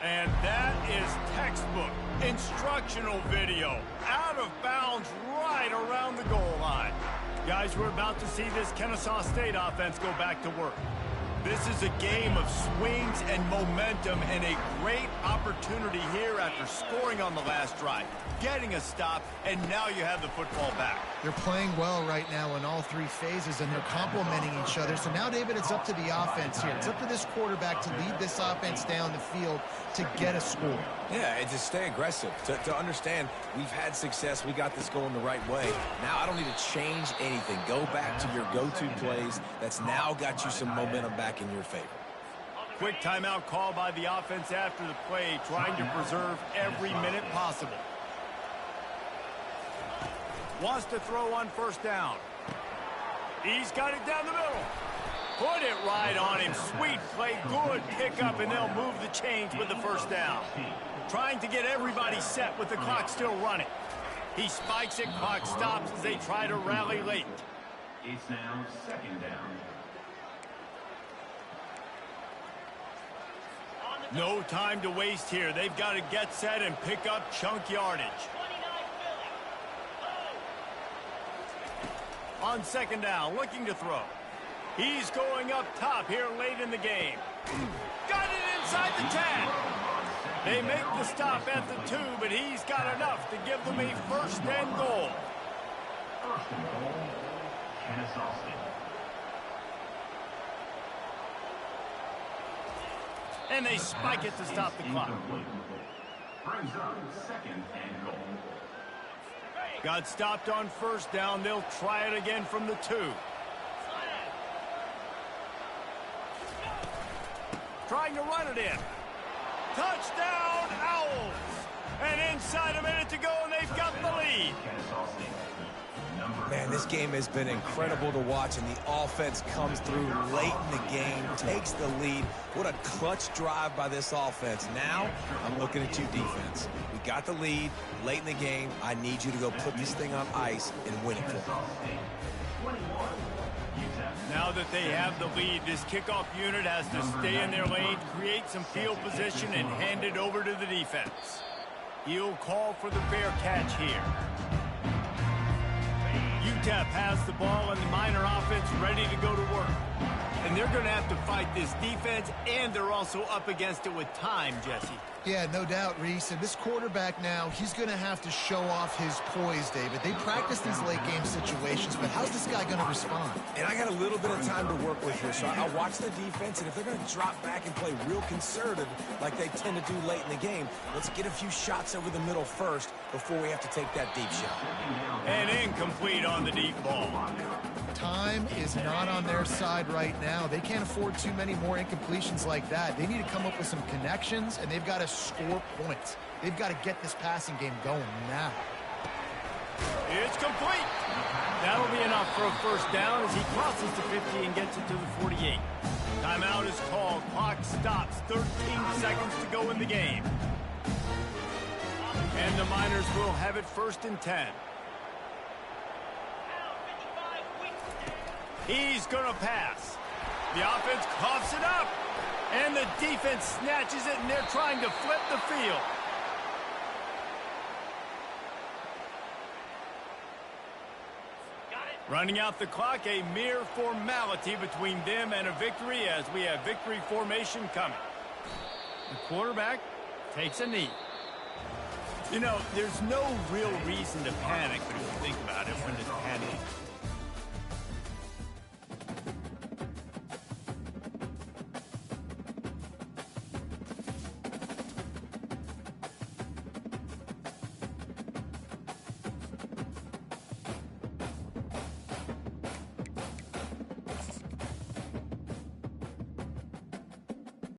And that is textbook instructional video. Out of bounds right around the goal line. Guys, we're about to see this Kennesaw State offense go back to work. This is a game of swings and momentum, and a great opportunity here after scoring on the last drive, getting a stop, and now you have the football back. They're playing well right now in all 3 phases, and they're complementing each other. So now, David, it's up to the offense here. It's up to this quarterback to lead this offense down the field to get a score. Yeah, and to stay aggressive, to understand we've had success, we got this going the right way. Now I don't need to change anything. Go back to your go-to plays. That's now got you some momentum back in your favor. Quick timeout call by the offense after the play, trying to preserve every minute possible. Wants to throw on 1st down. He's got it down the middle. Put it right on him. Sweet play, good pickup, and they'll move the chains with the first down. Trying to get everybody set with the clock still running. He spikes it, clock stops as they try to rally late. It's now second down. No time to waste here. They've got to get set and pick up chunk yardage. On second down, looking to throw. He's going up top here late in the game. Got it inside the 10. They make the stop at the 2, but he's got enough to give them a first and goal. First and goal, Kennesaw. And they spike it to stop the clock. Brings up second and goal. Got stopped on first down. They'll try it again from the 2. Trying to run it in. Touchdown, Owls! And inside a minute to go, and they've got the lead. Man, this game has been incredible to watch, and the offense comes through late in the game, takes the lead. What a clutch drive by this offense. Now, I'm looking at you, defense. We got the lead late in the game. I need you to go put this thing on ice and win it for me. Now that they have the lead, this kickoff unit has to stay in their lane, create some field position, and hand it over to the defense. He'll call for the fair catch here. UTEP has the ball and the Miner offense ready to go to work. And they're going to have to fight this defense, and they're also up against it with time, Jesse. Yeah, no doubt, Reese. And this quarterback now, he's going to have to show off his poise, David. They practice these late-game situations, but how's this guy going to respond? And I got a little bit of time to work with here, so I'll watch the defense, and if they're going to drop back and play real conservative like they tend to do late in the game, let's get a few shots over the middle first before we have to take that deep shot. And incomplete on the deep ball. Time is not on their side right now. They can't afford too many more incompletions like that. They need to come up with some connections, and they've got to score points. They've got to get this passing game going now. It's complete. That'll be enough for a first down as he crosses the 50 and gets it to the 48. Timeout is called. Clock stops. 13 seconds to go in the game. And the Miners will have it first and 10. He's going to pass. The offense coughs it up. And the defense snatches it, and they're trying to flip the field. Running out the clock, a mere formality between them and a victory as we have victory formation coming. The quarterback takes a knee. You know, there's no real reason to panic, but if you think about it, when does panic